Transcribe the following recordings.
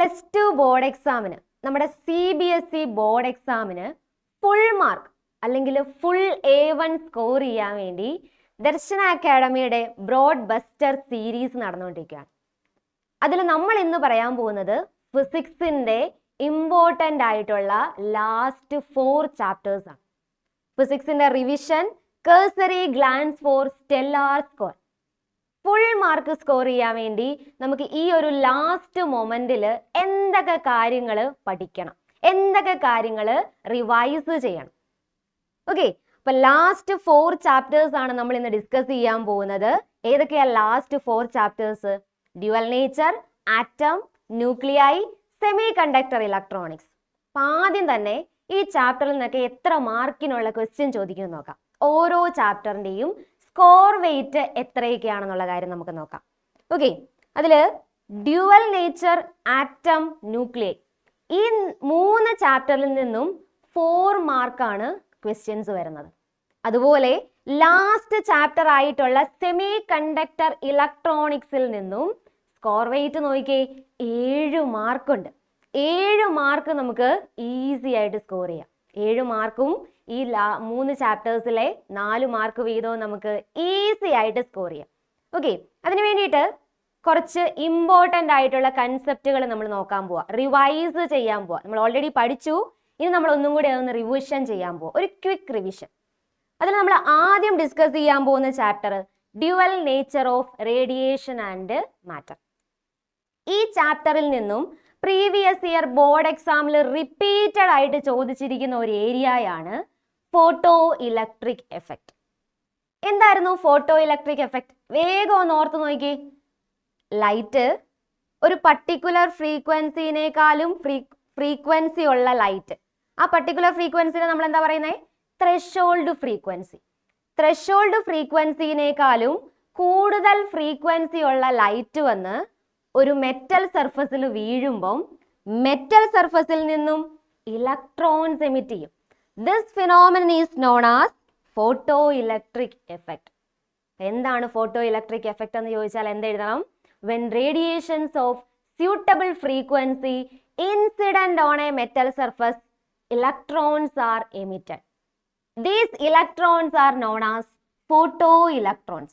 Plus 2 board എക്സാമിന് നമ്മുടെ CBSE board എക്സാമിന് ഫുൾ മാർക്ക് അല്ലെങ്കിൽ ഫുൾ A1 സ്കോർ ചെയ്യാൻ വേണ്ടി ദർശന അക്കാഡമിയുടെ ബ്രോഡ് ബസ്റ്റർ സീരീസ് നടന്നുകൊണ്ടിരിക്കുകയാണ്. അതിൽ നമ്മൾ ഇന്ന് പറയാൻ പോകുന്നത് ഫിസിക്സിന്റെ ഇമ്പോർട്ടൻ്റ് ആയിട്ടുള്ള ലാസ്റ്റ് 4 ചാപ്റ്റേഴ്സ് ആണ്. ഫിസിക്സിന്റെ revision, cursory glance for stellar score. Full mark score ചെയ്യാൻ വേണ്ടി നമുക്ക് ഈ ഒരു ലാസ്റ്റ് മൊമെന്റിൽ എന്തൊക്കെ കാര്യങ്ങൾ പഠിക്കണം, എന്തൊക്കെ കാര്യങ്ങൾ റിവൈസ് ചെയ്യണം. ഓക്കെ, അപ്പൊ ലാസ്റ്റ് 4 ചാപ്റ്റേഴ്സ് ആണ് നമ്മൾ ഇന്ന് ഡിസ്കസ് ചെയ്യാൻ പോകുന്നത്. ഏതൊക്കെയാ last 4 chapters? Dual nature, atom, nuclei, semi conductor electronics. അപ്പൊ ആദ്യം തന്നെ ഈ ചാപ്റ്ററിൽ നിന്നൊക്കെ എത്ര മാർക്കിനുള്ള ക്വസ്റ്റ്യൻ ചോദിക്കുമെന്ന് നോക്കാം. ഓരോ ചാപ്റ്ററിന്റെയും സ്കോർ വെയിറ്റ് എത്രയൊക്കെയാണെന്നുള്ള കാര്യം നമുക്ക് നോക്കാം. ഓക്കെ, അതിൽ ഡ്യുവൽ നേച്ചർ, ആറ്റം, ന്യൂക്ലിയൈ ഈ 3 ചാപ്റ്ററിൽ നിന്നും 4 മാർക്കാണ് ക്വസ്റ്റ്യൻസ് വരുന്നത്. അതുപോലെ ലാസ്റ്റ് ചാപ്റ്റർ ആയിട്ടുള്ള സെമി കണ്ടക്ടർ ഇലക്ട്രോണിക്സിൽ നിന്നും സ്കോർ വെയിറ്റ് നോക്കിക്കേ, 7 മാർക്കുണ്ട്. 7 മാർക്ക് നമുക്ക് ഈസി ആയിട്ട് സ്കോർ ചെയ്യാം. 7 മാർക്കും ഈ 3 ചാപ്റ്റേഴ്സിലെ 4 മാർക്ക് വീതവും നമുക്ക് ഈസി ആയിട്ട് സ്കോർ ചെയ്യാം. ഓക്കെ, അതിന് വേണ്ടിയിട്ട് കുറച്ച് ഇമ്പോർട്ടൻ്റ് ആയിട്ടുള്ള കൺസെപ്റ്റുകൾ നമ്മൾ നോക്കാൻ പോവാം, റിവൈസ് ചെയ്യാൻ പോവാം. നമ്മൾ ഓൾറെഡി പഠിച്ചു, ഇനി നമ്മൾ ഒന്നും കൂടി അതൊന്ന് റിവിഷൻ ചെയ്യാൻ പോവാം, ഒരു ക്വിക്ക് റിവിഷൻ. അതിൽ നമ്മൾ ആദ്യം ഡിസ്കസ് ചെയ്യാൻ പോകുന്ന chapter dual nature of radiation and matter. ഈ ചാപ്റ്ററിൽ നിന്നും പ്രീവിയസ് ഇയർ ബോർഡ് എക്സാമിൽ റിപ്പീറ്റഡ് ആയിട്ട് ചോദിച്ചിരിക്കുന്ന ഒരു ഏരിയയാണ് ഫോട്ടോ ഇലക്ട്രിക് എഫക്റ്റ്. എന്തായിരുന്നു ഫോട്ടോ ഇലക്ട്രിക് എഫക്റ്റ്? വേഗം ഒന്ന് ഓർത്ത് നോക്കി. ലൈറ്റ് ഒരു പർട്ടിക്കുലർ ഫ്രീക്വൻസിനേക്കാളും ഫ്രീക്വൻസി ഉള്ള ലൈറ്റ്, ആ പർട്ടിക്കുലർ ഫ്രീക്വൻസിനെ നമ്മൾ എന്താ പറയുന്നത്? Threshold frequency. ത്രെഷോൾഡ് ഫ്രീക്വൻസിനേക്കാളും കൂടുതൽ ഫ്രീക്വൻസി ഉള്ള ലൈറ്റ് വന്ന് ഒരു മെറ്റൽ സർഫസിൽ വീഴുമ്പം മെറ്റൽ സർഫസിൽ നിന്നും ഇലക്ട്രോൺസ് എമിറ്റ് ചെയ്യും. This phenomenon is known as photo electric effect. എന്താണ് ഫോട്ടോ ഇലക്ട്രിക് എഫക്റ്റ് എന്ന് ചോദിച്ചാൽ എന്തെഴുതണം? When radiations of suitable frequency incident on a metal surface, electrons are emitted. These electrons are known as photoelectrons.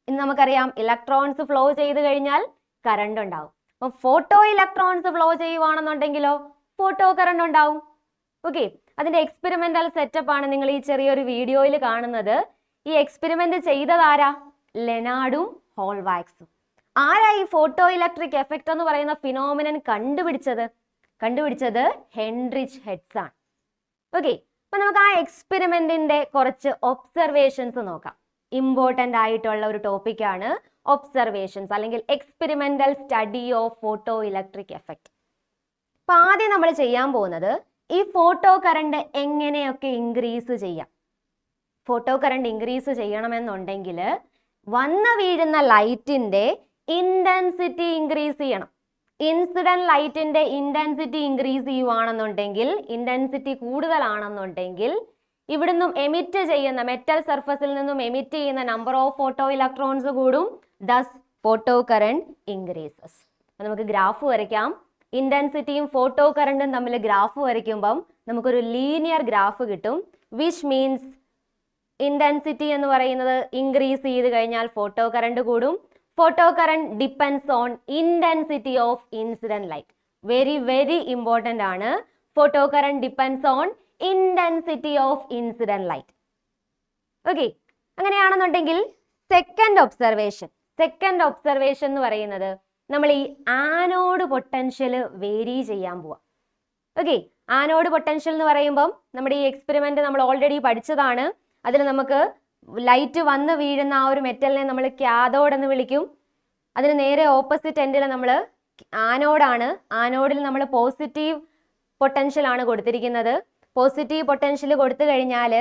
ഇന്ന് നമുക്കറിയാം electrons flow ചെയ്ത് കഴിഞ്ഞാൽ current ഉണ്ടാവും. അപ്പോൾ ഫോട്ടോ ഇലക്ട്രോൺസ് ഫ്ലോ ചെയ്യുവാണെന്നുണ്ടെങ്കിലോ ഫോട്ടോ കറണ്ട് ഉണ്ടാവും. ഓക്കെ, അതിന്റെ എക്സ്പെരിമെന്റൽ സെറ്റപ്പ് ആണ് നിങ്ങൾ ഈ ചെറിയൊരു വീഡിയോയിൽ കാണുന്നത്. ഈ എക്സ്പെരിമെന്റ് ചെയ്തതാരാ? ലെനാർഡും ഹോൾവാക്സും. ആരാ ഈ ഫോട്ടോ ഇലക്ട്രിക് എഫക്റ്റ് എന്ന് പറയുന്ന ഫിനോമിനൻ കണ്ടുപിടിച്ചത് ഹെൻറിച്ച് ഹെഡ്സ് ആണ്. ഓക്കെ, അപ്പൊ നമുക്ക് ആ എക്സ്പെരിമെന്റിന്റെ കുറച്ച് ഒബ്സർവേഷൻസ് നോക്കാം. ഇമ്പോർട്ടൻ്റ് ആയിട്ടുള്ള ഒരു ടോപ്പിക്കാണ് ഒബ്സർവേഷൻസ് അല്ലെങ്കിൽ experimental study of photo electric effect. അപ്പൊ ആദ്യം നമ്മൾ ചെയ്യാൻ പോകുന്നത് ഈ ഫോട്ടോ കറണ്ട് എങ്ങനെയൊക്കെ ഇൻക്രീസ് ചെയ്യാം. ഫോട്ടോ കറണ്ട് ഇൻക്രീസ് ചെയ്യണമെന്നുണ്ടെങ്കിൽ വന്ന് വീഴുന്ന ലൈറ്റിന്റെ ഇന്റൻസിറ്റി ഇൻക്രീസ് ചെയ്യണം. ഇൻസിഡന്റ് ലൈറ്റിന്റെ ഇന്റൻസിറ്റി ഇൻക്രീസ് ചെയ്യുവാണെന്നുണ്ടെങ്കിൽ, ഇന്റൻസിറ്റി കൂടുതലാണെന്നുണ്ടെങ്കിൽ ഇവിടുന്നും എമിറ്റ് ചെയ്യുന്ന മെറ്റൽ സർഫസിൽ നിന്നും എമിറ്റ് ചെയ്യുന്ന നമ്പർ ഓഫ് ഫോട്ടോ ഇലക്ട്രോൺസ് കൂടും. Thus photo current increases. നമുക്ക് ഗ്രാഫ് വരയ്ക്കാം. ഇന്റൻസിറ്റിയും ഫോട്ടോ കറണ്ടും തമ്മിൽ ഗ്രാഫ് വരയ്ക്കുമ്പം നമുക്കൊരു ലീനിയർ ഗ്രാഫ് കിട്ടും. വിച്ച് മീൻസ് ഇന്റൻസിറ്റി എന്ന് പറയുന്നത് ഇൻക്രീസ് ചെയ്ത് കഴിഞ്ഞാൽ ഫോട്ടോ കറണ്ട് കൂടും. Photo current depends on intensity of incident light. Very very important ആണ്. Photo current depends on intensity of incident light. Okay, അങ്ങനെയാണെന്നുണ്ടെങ്കിൽ സെക്കൻഡ് ഒബ്സർവേഷൻ എന്ന് പറയുന്നത് നമ്മൾ ഈ ആനോഡ് പൊട്ടൻഷ്യൽ വേരി ചെയ്യാൻ പോവാം. ഓക്കെ, ആനോഡ് പൊട്ടൻഷ്യൽ എന്ന് പറയുമ്പം നമ്മുടെ ഈ എക്സ്പെരിമെന്റ് നമ്മൾ ഓൾറെഡി പഠിച്ചതാണ്. അതിൽ നമുക്ക് ലൈറ്റ് വന്ന് വീഴുന്ന ആ ഒരു മെറ്റലിനെ നമ്മൾ കാഥോഡ് എന്ന് വിളിക്കും. അതിന് നേരെ ഓപ്പോസിറ്റ് എൻഡിൽ നമ്മൾ ആനോഡാണ്. ആനോഡിൽ നമ്മൾ പോസിറ്റീവ് പൊട്ടൻഷ്യൽ ആണ് കൊടുത്തിരിക്കുന്നത്. പോസിറ്റീവ് പൊട്ടൻഷ്യൽ കൊടുത്തു കഴിഞ്ഞാൽ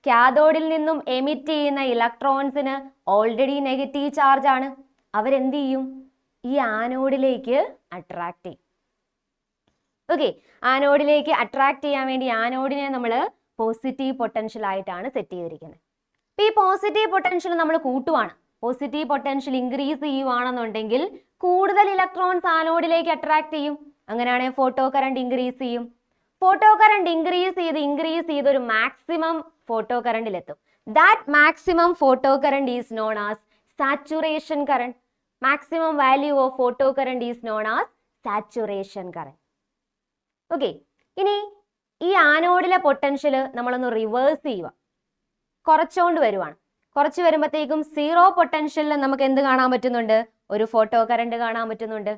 കാഥോഡിൽ നിന്നും എമിറ്റ് ചെയ്യുന്ന ഇലക്ട്രോൺസിന് ഓൾറെഡി നെഗറ്റീവ് ചാർജ് ആണ്. അവരെന്ത് ചെയ്യും? ഈ ആനോഡിലേക്ക് അട്രാക്ട് ചെയ്യും. ഓക്കെ, ആനോഡിലേക്ക് അട്രാക്ട് ചെയ്യാൻ വേണ്ടി ആനോഡിനെ നമ്മൾ പോസിറ്റീവ് പൊട്ടൻഷ്യൽ ആയിട്ടാണ് സെറ്റ് ചെയ്തിരിക്കുന്നത്. ഈ പോസിറ്റീവ് പൊട്ടൻഷ്യൽ നമ്മൾ കൂട്ടുവാണ്. പോസിറ്റീവ് പൊട്ടൻഷ്യൽ ഇൻക്രീസ് ചെയ്യുവാണെന്നുണ്ടെങ്കിൽ കൂടുതൽ ഇലക്ട്രോൺസ് ആനോഡിലേക്ക് അട്രാക്ട് ചെയ്യും. അങ്ങനെയാണെങ്കിൽ ഫോട്ടോ കറണ്ട് ഇൻക്രീസ് ചെയ്യും. ഫോട്ടോ കറണ്ട് ഇൻക്രീസ് ചെയ്ത് ഒരു മാക്സിമം ഫോട്ടോ കറണ്ടിലെത്തും. That maximum photo current is known as saturation current. Maximum value of photo current is known as saturation current. Okay, ഇനി ഈ ആനോഡിലെ പൊട്ടൻഷ്യൽ നമ്മളൊന്ന് റിവേഴ്സ് ചെയ്യുക, കുറച്ചുകൊണ്ട് വരുവാണ്. കുറച്ച് വരുമ്പോഴത്തേക്കും സീറോ പൊട്ടൻഷ്യലിൽ നമുക്ക് എന്ത് കാണാൻ പറ്റുന്നുണ്ട്? ഒരു ഫോട്ടോ കറണ്ട് കാണാൻ പറ്റുന്നുണ്ട്.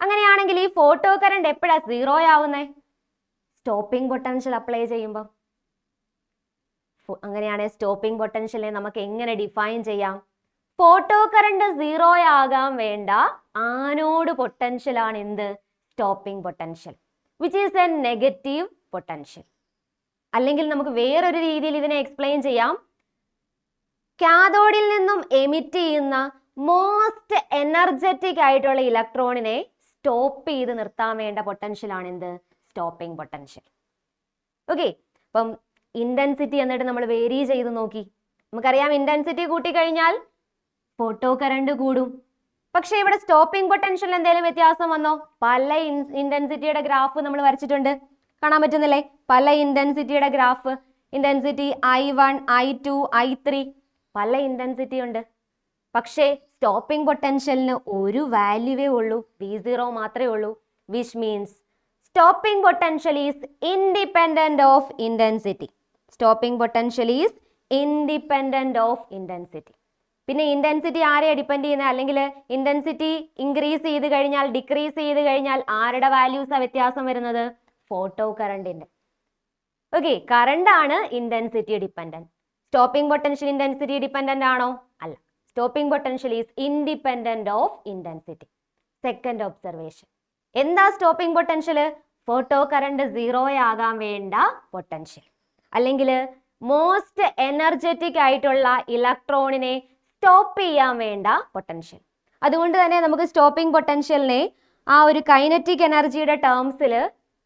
അങ്ങനെയാണെങ്കിൽ ഈ ഫോട്ടോ കറണ്ട് എപ്പോഴാണ് സീറോ ആവുന്നേ? സ്റ്റോപ്പിംഗ് പൊട്ടൻഷ്യൽ അപ്ലൈ ചെയ്യുമ്പോൾ. അങ്ങനെയാണെങ്കിൽ സ്റ്റോപ്പിംഗ് പൊട്ടൻഷ്യലിനെ നമുക്ക് എങ്ങനെ ഡിഫൈൻ ചെയ്യാം? ഫോട്ടോ കറണ്ട് സീറോ ആകാൻ വേണ്ട ആനോഡ് പൊട്ടൻഷ്യൽ ആണ് എന്ത്? Stopping potential, which is A negative potential. അല്ലെങ്കിൽ നമുക്ക് വേറൊരു രീതിയിൽ ഇതിനെ എക്സ്പ്ലെയിൻ ചെയ്യാം. കാഥോഡിൽ നിന്നും എമിറ്റ് ചെയ്യുന്ന മോസ്റ്റ് എനർജറ്റിക് ആയിട്ടുള്ള ഇലക്ട്രോണിനെ സ്റ്റോപ്പ് ചെയ്ത് നിർത്താൻ വേണ്ട പൊട്ടൻഷ്യൽ ആണ് എന്ത്? Stopping potential. ഓക്കെ, അപ്പം ഇന്റൻസിറ്റി എന്നിട്ട് നമ്മൾ വേരി ചെയ്ത് നോക്കി. നമുക്കറിയാം ഇന്റൻസിറ്റി കൂട്ടിക്കഴിഞ്ഞാൽ ഫോട്ടോ കറണ്ട് കൂടും. പക്ഷെ ഇവിടെ സ്റ്റോപ്പിംഗ് പൊട്ടൻഷ്യൽ എന്തെങ്കിലും വ്യത്യാസം വന്നോ? പല ഇന്റൻസിറ്റിയുടെ ഗ്രാഫ് നമ്മൾ വരച്ചിട്ടുണ്ട്, കാണാൻ പറ്റുന്നില്ലേ? പല ഇന്റൻസിറ്റിയുടെ graph, intensity I1, I2, I3, പല ഇന്റൻസിറ്റി ഉണ്ട്. പക്ഷേ സ്റ്റോപ്പിംഗ് പൊട്ടൻഷ്യലിന് ഒരു വാല്യൂവേ ഉള്ളൂ, V0 മാത്രമേ ഉള്ളൂ. Which means stopping potential is independent of intensity. Stopping potential is independent of intensity. പിന്നെ ഇന്റൻസിറ്റി ആരെയാണ് ഡിപ്പെൻഡ് ചെയ്യുന്നത്? അല്ലെങ്കിൽ ഇന്റൻസിറ്റി ഇൻക്രീസ് ചെയ്ത് കഴിഞ്ഞാൽ ഡിക്രീസ് ചെയ്ത് കഴിഞ്ഞാൽ ആരുടെ വാല്യൂസാണ് വ്യത്യാസം വരുന്നത്? ഫോട്ടോ കറണ്ടിന്റെ. ഓക്കെ, കറണ്ട് ആണ് intensity dependent. Stopping potential intensity dependent ആണോ? അല്ല. Stopping potential is independent of intensity. Second observation. എന്താ stopping potential? Photo current zero ആകാൻ വേണ്ട പൊട്ടൻഷ്യൽ, അല്ലെങ്കിൽ മോസ്റ്റ് എനർജറ്റിക് ആയിട്ടുള്ള ഇലക്ട്രോണിനെ സ്റ്റോപ്പ് ചെയ്യാൻ വേണ്ട പൊട്ടൻഷ്യൽ. അതുകൊണ്ട് തന്നെ നമുക്ക് സ്റ്റോപ്പിംഗ് പൊട്ടൻഷ്യലിനെ ആ ഒരു കൈനറ്റിക് എനർജിയുടെ ടേംസിൽ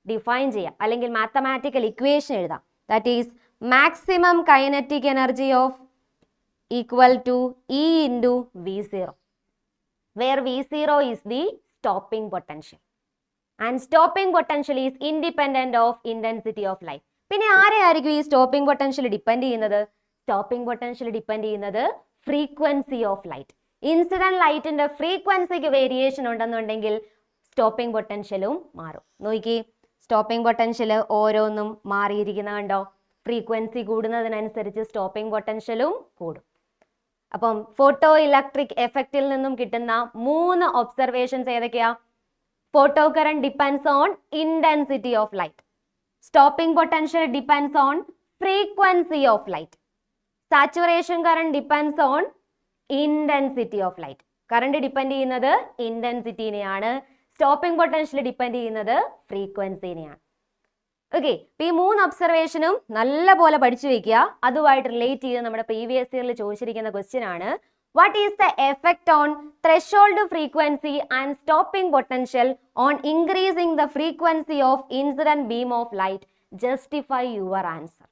ഡിഫൈൻ ചെയ്യാം, അല്ലെങ്കിൽ മാത്തമാറ്റിക്കൽ ഇക്വേഷൻ എഴുതാം. That is maximum kinetic energy of equal to E into V0, where V0 is the stopping potential and stopping potential is independent of intensity of light. പിന്നെ ആരെയായിരിക്കും ഈ stopping potential depend ചെയ്യുന്നത്? Stopping potential depend ചെയ്യുന്നത് frequency of light. Incident ലൈറ്റിന്റെ ഫ്രീക്വൻസിക്ക് variation ഉണ്ടെന്നുണ്ടെങ്കിൽ stopping പൊട്ടൻഷ്യലും മാറും. നോക്കി, stopping potential ഓരോന്നും മാറിയിരിക്കുന്ന കണ്ടോ? ഫ്രീക്വൻസി കൂടുന്നതിനനുസരിച്ച് സ്റ്റോപ്പിംഗ് പൊട്ടൻഷ്യലും കൂടും. അപ്പം ഫോട്ടോ ഇലക്ട്രിക് എഫക്റ്റിൽ നിന്നും കിട്ടുന്ന 3 ഒബ്സർവേഷൻസ് ഏതൊക്കെയാ? Photo current depends on intensity of light, stopping potential depends on frequency of light, saturation current depends on intensity of light. Current depend ചെയ്യുന്നത് ഇന്റൻസിറ്റിനെയാണ്, സ്റ്റോപ്പിംഗ് പൊട്ടൻഷ്യൽ ഡിപ്പെൻഡ് ചെയ്യുന്നത് ഫ്രീക്വൻസിനെയാണ്. Okay, ഈ 3 ഒബ്സർവേഷനും നല്ല പോലെ പഠിച്ചു വെക്കുക. അതുമായിട്ട് റിലേറ്റ് ചെയ്ത് നമ്മുടെ പ്രീവിയസ് ഇയറിൽ ചോദിച്ചിരിക്കുന്ന ക്വസ്റ്റ്യൻ ആണ്, what is the effect on threshold frequency and stopping potential on increasing the frequency of incident beam of light? Justify your answer.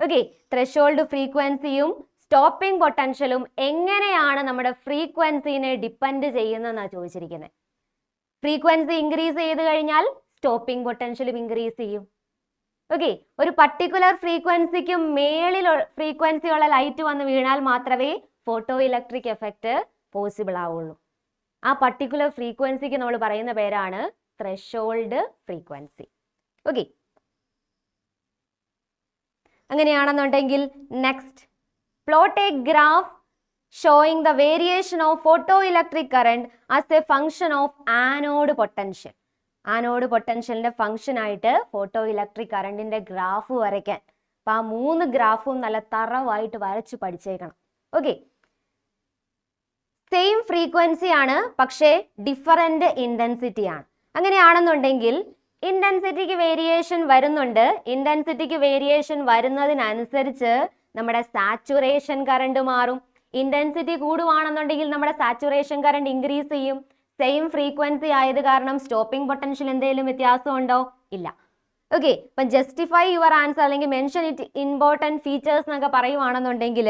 Okay, threshold ഫ്രീക്വൻസിയും സ്റ്റോപ്പിംഗ് പൊട്ടൻഷ്യലും എങ്ങനെയാണ് നമ്മുടെ ഫ്രീക്വൻസിനെ ഡിപ്പെൻഡ് ചെയ്യുന്നതെന്നാണ് ചോദിച്ചിരിക്കുന്നത്. ഫ്രീക്വൻസി ഇൻക്രീസ് ചെയ്ത് കഴിഞ്ഞാൽ സ്റ്റോപ്പിംഗ് പൊട്ടൻഷ്യലും ഇൻക്രീസ് ചെയ്യും. Okay, ഒരു particular ഫ്രീക്വൻസിക്ക് മേളിൽ ഫ്രീക്വൻസി ഉള്ള ലൈറ്റ് വന്ന് വീണാൽ മാത്രമേ ഫോട്ടോ ഇലക്ട്രിക് എഫക്റ്റ് പോസിബിൾ ആവുള്ളൂ. ആ പർട്ടിക്കുലർ ഫ്രീക്വൻസിക്ക് നമ്മൾ പറയുന്ന പേരാണ് ത്രെഷോൾഡ് ഫ്രീക്വൻസി. ഓക്കെ, അങ്ങനെയാണെന്നുണ്ടെങ്കിൽ next, plot a graph showing the variation of photo electric current as a function of anode potential. Anode പൊട്ടൻഷ്യലിന്റെ ഫംഗ്ഷൻ ആയിട്ട് ഫോട്ടോ ഇലക്ട്രിക് കറണ്ടിന്റെ ഗ്രാഫ് വരയ്ക്കാൻ. അപ്പൊ ആ 3 ഗ്രാഫും നല്ല തറവായിട്ട് വരച്ചു പഠിച്ചേക്കണം. ഓക്കെ, സെയിം ഫ്രീക്വൻസി ആണ്, പക്ഷേ ഡിഫറൻറ്റ് ഇന്റൻസിറ്റി ആണ്. അങ്ങനെയാണെന്നുണ്ടെങ്കിൽ ഇന്റൻസിറ്റിക്ക് വേരിയേഷൻ വരുന്നുണ്ട്. ഇന്റൻസിറ്റിക്ക് വേരിയേഷൻ വരുന്നതിനനുസരിച്ച് നമ്മുടെ സാച്ചുറേഷൻ കറണ്ട് മാറും. ഇന്റൻസിറ്റി കൂടുവാണെന്നുണ്ടെങ്കിൽ നമ്മുടെ സാച്ചുറേഷൻ കറണ്ട് ഇൻക്രീസ് ചെയ്യും. സെയിം ഫ്രീക്വൻസി ആയത് കാരണം സ്റ്റോപ്പിംഗ് പൊട്ടൻഷ്യൽ എന്തെങ്കിലും വ്യത്യാസം ഉണ്ടോ? ഇല്ല. ഓക്കെ, അപ്പം ജസ്റ്റിഫൈ യുവർ ആൻസർ അല്ലെങ്കിൽ മെൻഷൻ ഇറ്റ് ഇമ്പോർട്ടൻറ്റ് ഫീച്ചേഴ്സ് എന്നൊക്കെ പറയുവാണെന്നുണ്ടെങ്കിൽ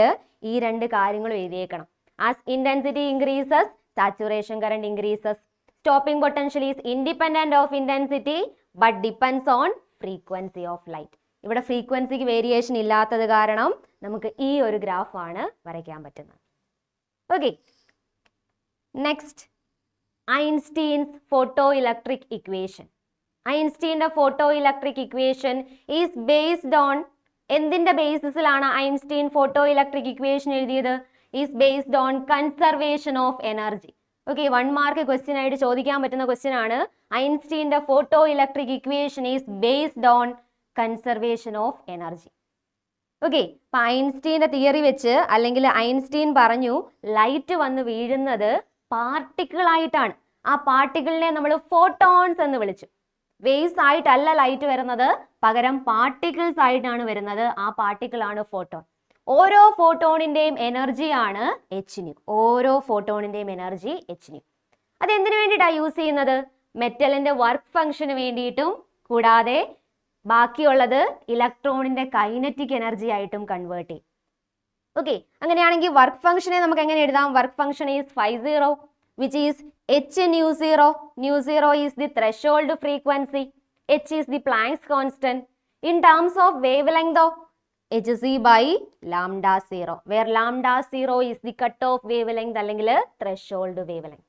ഈ 2 കാര്യങ്ങളും എഴുതിയേക്കണം. As intensity increases, saturation current increases. Stopping potential is independent of intensity but depends on frequency of light. ഇവിടെ ഫ്രീക്വൻസിക്ക് വേരിയേഷൻ ഇല്ലാത്തത് കാരണം നമുക്ക് ഈ ഒരു ഗ്രാഫാണ് വരയ്ക്കാൻ പറ്റുന്നത്. Okay, next Einstein's photo electric equation. ഐൻസ്റ്റീൻ്റെ photo electric equation is based on എന്തിൻ്റെ ബേസിസിലാണ് ഐൻസ്റ്റീൻ ഫോട്ടോ ഇലക്ട്രിക് ഇക്വേഷൻ എഴുതിയത്? Is based on conservation of energy. Okay, 1 mark question ആയിട്ട് ചോദിക്കാൻ പറ്റുന്ന ക്വസ്റ്റ്യൻ ആണ്. ഐൻസ്റ്റീൻ്റെ photo electric equation is based on conservation of energy. Okay, അപ്പം ഐൻസ്റ്റീൻ്റെ തിയറി വെച്ച് അല്ലെങ്കിൽ ഐൻസ്റ്റീൻ പറഞ്ഞു ലൈറ്റ് വന്ന് വീഴുന്നത് പാർട്ടിക്കിളായിട്ടാണ്. ആ പാർട്ടിക്കിളിനെ നമ്മൾ ഫോട്ടോൺസ് എന്ന് വിളിച്ചു. വേവ്സ് ആയിട്ടല്ല ലൈറ്റ് വരുന്നത്, പകരം പാർട്ടിക്കിൾസ് ആയിട്ടാണ് വരുന്നത്. ആ പാർട്ടിക്കിൾ ആണ് ഫോട്ടോൺ. ഓരോ ഫോട്ടോണിന്റെയും എനർജിയാണ് h². ഓരോ ഫോട്ടോണിന്റെയും എനർജി h². അത് എന്തിനു വേണ്ടിയിട്ടാണ് യൂസ് ചെയ്യുന്നത്? മെറ്റലിന്റെ വർക്ക് ഫംഗ്ഷന് വേണ്ടിയിട്ടും കൂടാതെ ബാക്കിയുള്ളത് ഇലക്ട്രോണിന്റെ കൈനറ്റിക് എനർജി ആയിട്ടും കൺവേർട്ട് ചെയ്യും. ഓക്കെ, അങ്ങനെയാണെങ്കിൽ വർക്ക് ഫംഗ്ഷനെ നമുക്ക് എങ്ങനെ എഴുതാം? Work function is φ0 which is h nu0. Nu0 is the threshold frequency. H is the Planck's constant. In terms of wavelength though, hc by lambda 0, where lambda 0 is the cutoff wavelength അല്ലെങ്കിൽ threshold wavelength.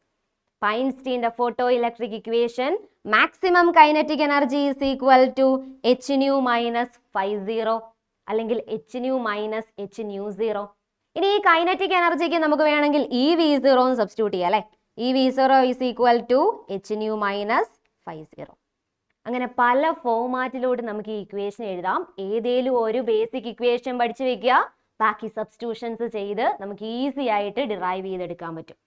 Einstein's photoelectric equation, maximum kinetic energy is equal to h nu minus φ0 അല്ലെങ്കിൽ h nu minus h nu0. ഇനി ഈ kinetic എനർജിക്ക് നമുക്ക് വേണമെങ്കിൽ ഈ v0 എന്ന് substitute ചെയ്യാം അല്ലേ? ഈ v0 is equal to h nu minus φ0. അങ്ങനെ പല ഫോമാറ്റിലൂടെ നമുക്ക് ഈ ഇക്വേഷൻ എഴുതാം. ഏതേലും ഒരു ബേസിക് ഇക്വേഷൻ പഠിച്ചു വെക്കുക, ബാക്കി സബ്സ്റ്റിറ്റ്യൂഷൻസ് ചെയ്ത് നമുക്ക് ഈസി ആയിട്ട് ഡിറൈവ് ചെയ്തെടുക്കാൻ പറ്റും.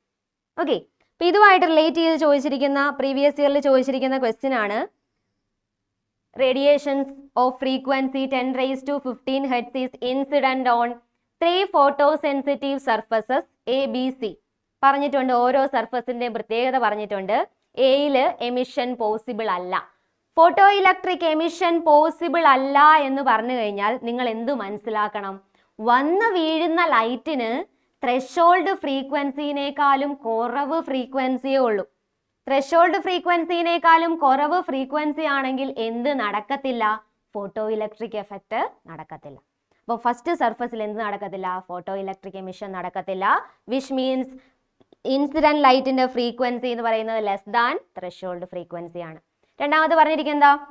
ഓക്കെ, അപ്പോൾ ഇതുമായിട്ട് റിലേറ്റ് ചെയ്ത് ചോദിച്ചിരിക്കുന്ന പ്രീവിയസ് ഇയറിൽ ചോദിച്ചിരിക്കുന്ന ക്വസ്റ്റ്യൻ ആണ് radiations of frequency 10⁻15 Hz is incident on 3 photo sensitive surfaces ABC. പറഞ്ഞിട്ടുണ്ട്, ഓരോ സർഫസിന്റെ പ്രത്യേകത പറഞ്ഞിട്ടുണ്ട്. എയിൽ എമിഷൻ പോസിബിൾ അല്ല. ഫോട്ടോ ഇലക്ട്രിക് എമിഷൻ പോസിബിൾ അല്ല എന്ന് പറഞ്ഞു കഴിഞ്ഞാൽ നിങ്ങൾ എന്ത് മനസ്സിലാക്കണം? വന്ന് വീഴുന്ന ലൈറ്റിന് ത്രെഷോൾഡ് ഫ്രീക്വൻസിനേക്കാളും കുറവ് ഫ്രീക്വൻസിയേ ഉള്ളൂ. ത്രെഷോൾഡ് ഫ്രീക്വൻസിനേക്കാളും കുറവ് ഫ്രീക്വൻസി ആണെങ്കിൽ എന്ത് നടക്കത്തില്ല? ഫോട്ടോ ഇലക്ട്രിക് എഫക്റ്റ് നടക്കത്തില്ല. അപ്പോൾ ഫസ്റ്റ് സർഫസിൽ എന്ത് നടക്കത്തില്ല? ഫോട്ടോ ഇലക്ട്രിക് എമിഷൻ നടക്കത്തില്ല. വിച്ച് മീൻസ് ഇൻസിഡന്റ് ലൈറ്റിന്റെ ഫ്രീക്വൻസി എന്ന് പറയുന്നത് ലെസ് ദാൻ ത്രെഷോൾഡ് ഫ്രീക്വൻസി ആണ്. രണ്ടാമത് പറഞ്ഞിരിക്കുന്നത്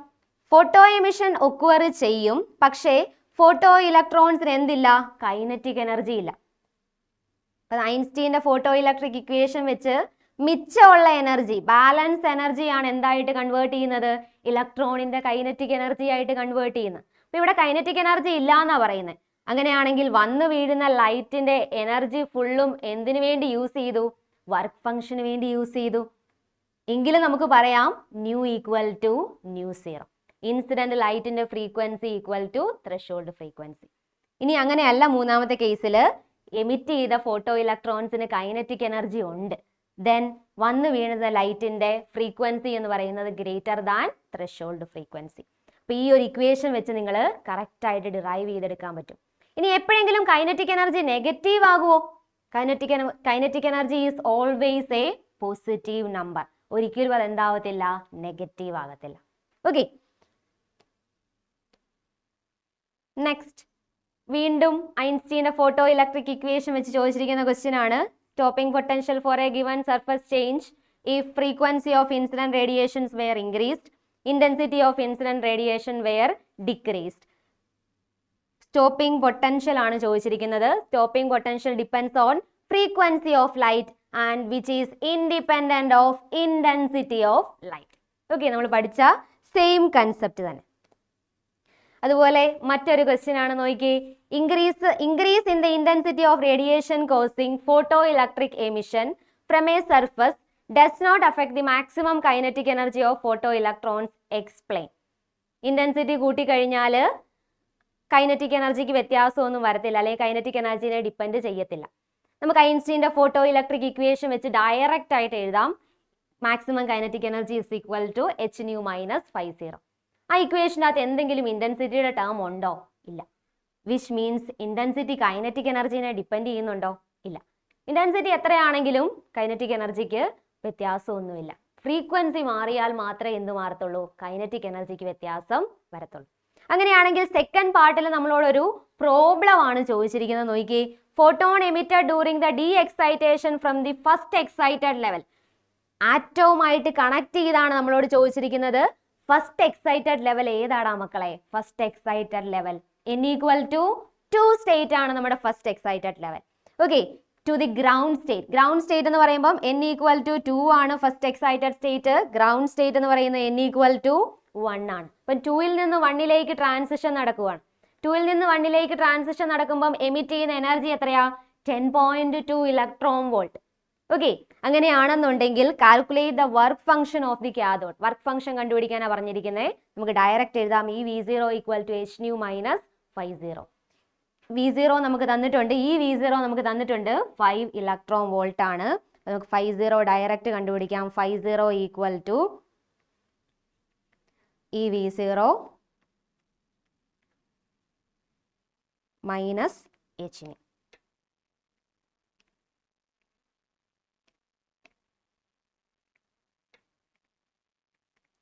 ഫോട്ടോ എമിഷൻ ഒക്വർ ചെയ്യും, പക്ഷേ ഫോട്ടോ ഇലക്ട്രോൺസിന് എന്തില്ല? കൈനറ്റിക് എനർജി ഇല്ല. ഐൻസ്റ്റീന്റെ ഫോട്ടോ ഇലക്ട്രിക് ഇക്വേഷൻ വെച്ച് മിച്ചമുള്ള എനർജി, ബാലൻസ് എനർജിയാണ് എന്തായിട്ട് കൺവേർട്ട് ചെയ്യുന്നത്? ഇലക്ട്രോണിന്റെ കൈനറ്റിക് എനർജി ആയിട്ട് കൺവേർട്ട് ചെയ്യുന്നത്. അപ്പൊ ഇവിടെ കൈനറ്റിക് എനർജി ഇല്ല എന്നാ പറയുന്നത്. അങ്ങനെയാണെങ്കിൽ വന്നു വീഴുന്ന ലൈറ്റിന്റെ എനർജി ഫുള്ളും എന്തിനു വേണ്ടി യൂസ് ചെയ്തു? വർക്ക് ഫംഗ്ഷന് വേണ്ടി യൂസ് ചെയ്തു. എങ്കിലും നമുക്ക് പറയാം nu equal to nu0. Incident ലൈറ്റിന്റെ frequency equal to threshold frequency. ഇനി അങ്ങനെയല്ല മൂന്നാമത്തെ കേസിൽ എമിറ്റ് ചെയ്ത ഫോട്ടോ ഇലക്ട്രോൺസിന് കൈനറ്റിക് എനർജി ഉണ്ട്. ദെൻ വന്നു വീഴുന്ന ലൈറ്റിന്റെ ഫ്രീക്വൻസി എന്ന് പറയുന്നത് ഗ്രേറ്റർ ദാൻ ത്രെഷോൾഡ് ഫ്രീക്വൻസി. അപ്പോൾ ഈ ഒരു ഇക്വേഷൻ വെച്ച് നിങ്ങൾ കറക്റ്റ് ആയിട്ട് ഡിറൈവ് ചെയ്തെടുക്കാൻ പറ്റും. ഇനി എപ്പോഴെങ്കിലും കൈനറ്റിക് എനർജി നെഗറ്റീവ് ആകുമോ? Kinetic energy is always a positive number. ഒരിക്കലും അത് എന്താവത്തില്ല? നെഗറ്റീവ് ആകത്തില്ല. ഓക്കെ, നെക്സ്റ്റ് വീണ്ടും ഐൻസ്റ്റീന്റെ ഫോട്ടോ ഇലക്ട്രിക് ഇക്വേഷൻ വെച്ച് ചോദിച്ചിരിക്കുന്ന ക്വസ്റ്റ്യൻ ആണ് stopping potential for a given surface change if frequency of incident radiations were increased, intensity of incident radiation were decreased. Stopping potential ആണ് ചോദിച്ചിരിക്കുന്നത്. Stopping potential depends on frequency of light and which is independent of intensity of light. Okay, നമ്മൾ പഠിച്ച same concept തന്നെ. അതുപോലെ മറ്റൊരു question ആണ് നോക്കി, increase in the intensity of radiation causing photo electric emission from A surface does not affect the maximum kinetic energy of photoelectrons. Explain. Intensity കൂട്ടിക്കഴിഞ്ഞാൽ kinetic എനർജിക്ക് വ്യത്യാസമൊന്നും വരത്തില്ല, അല്ലെങ്കിൽ കൈനറ്റിക് എനർജിനെ ഡിപ്പെൻഡ് ചെയ്യത്തില്ല. നമുക്ക് ഐൻസ്റ്റീൻ്റെ ഫോട്ടോ ഇലക്ട്രിക് ഇക്വേഷൻ വെച്ച് ഡയറക്റ്റ് ആയിട്ട് എഴുതാം. Maximum kinetic energy is equal to h nu minus φ0. ആ ഇക്വേഷനകത്ത് എന്തെങ്കിലും ഇന്റൻസിറ്റിയുടെ ടേം ഉണ്ടോ? ഇല്ല. വിച്ച് മീൻസ് ഇന്റൻസിറ്റി കൈനറ്റിക് എനർജിനെ ഡിപ്പെൻഡ് ചെയ്യുന്നുണ്ടോ? ഇല്ല. ഇന്റൻസിറ്റി എത്രയാണെങ്കിലും കൈനറ്റിക് എനർജിക്ക് വ്യത്യാസമൊന്നുമില്ല. ഫ്രീക്വൻസി മാറിയാൽ മാത്രമേ എന്ത് മാറത്തുള്ളൂ? കൈനറ്റിക് എനർജിക്ക് വ്യത്യാസം വരത്തുള്ളൂ. അങ്ങനെയാണെങ്കിൽ സെക്കൻഡ് പാർട്ടിൽ നമ്മളോടൊരു പ്രോബ്ലം ആണ് ചോദിച്ചിരിക്കുന്നത്. നോക്കിയേ, photon emitted during the de excitation from the first excited level. ആറ്റവുമായിട്ട് കണക്ട് ചെയ്താണ് നമ്മളോട് ചോദിച്ചിരിക്കുന്നത്. ഫസ്റ്റ് എക്സൈറ്റഡ് ലെവൽ ഏതാടാ മക്കളെ? First excited level n=2 state ആണ് നമ്മുടെ first excited level. Okay, to the ground state. Ground state എന്ന് പറയുമ്പോൾ n=2 ആണ് first excited state. Ground state എന്ന് പറയുന്നത് n=1 ആണ്. അപ്പം 2ൽ നിന്ന് 1ലേക്ക് ട്രാൻസിഷൻ നടക്കുകയാണ്. 2ൽ നിന്ന് 1ലേക്ക് ട്രാൻസിഷൻ നടക്കുമ്പോൾ എമിറ്റ് ചെയ്യുന്ന എനർജി എത്രയാ? 10.2 ഇലക്ട്രോൺ വോൾട്ട്. ഓക്കെ, അങ്ങനെയാണെന്നുണ്ടെങ്കിൽ calculate the work function of the cathode. Work function കണ്ടുപിടിക്കാനാണ് പറഞ്ഞിരിക്കുന്നത്. നമുക്ക് ഡയറക്റ്റ് എഴുതാം. ഈ V0 = hν - φ0. V0 നമുക്ക് തന്നിട്ടുണ്ട്. ഈ V0 നമുക്ക് തന്നിട്ടുണ്ട് 5 ഇലക്ട്രോൺ വോൾട്ട് ആണ്. നമുക്ക് φ0 ഡയറക്റ്റ് കണ്ടുപിടിക്കാം. φ0 = ഈ V0 minus hν.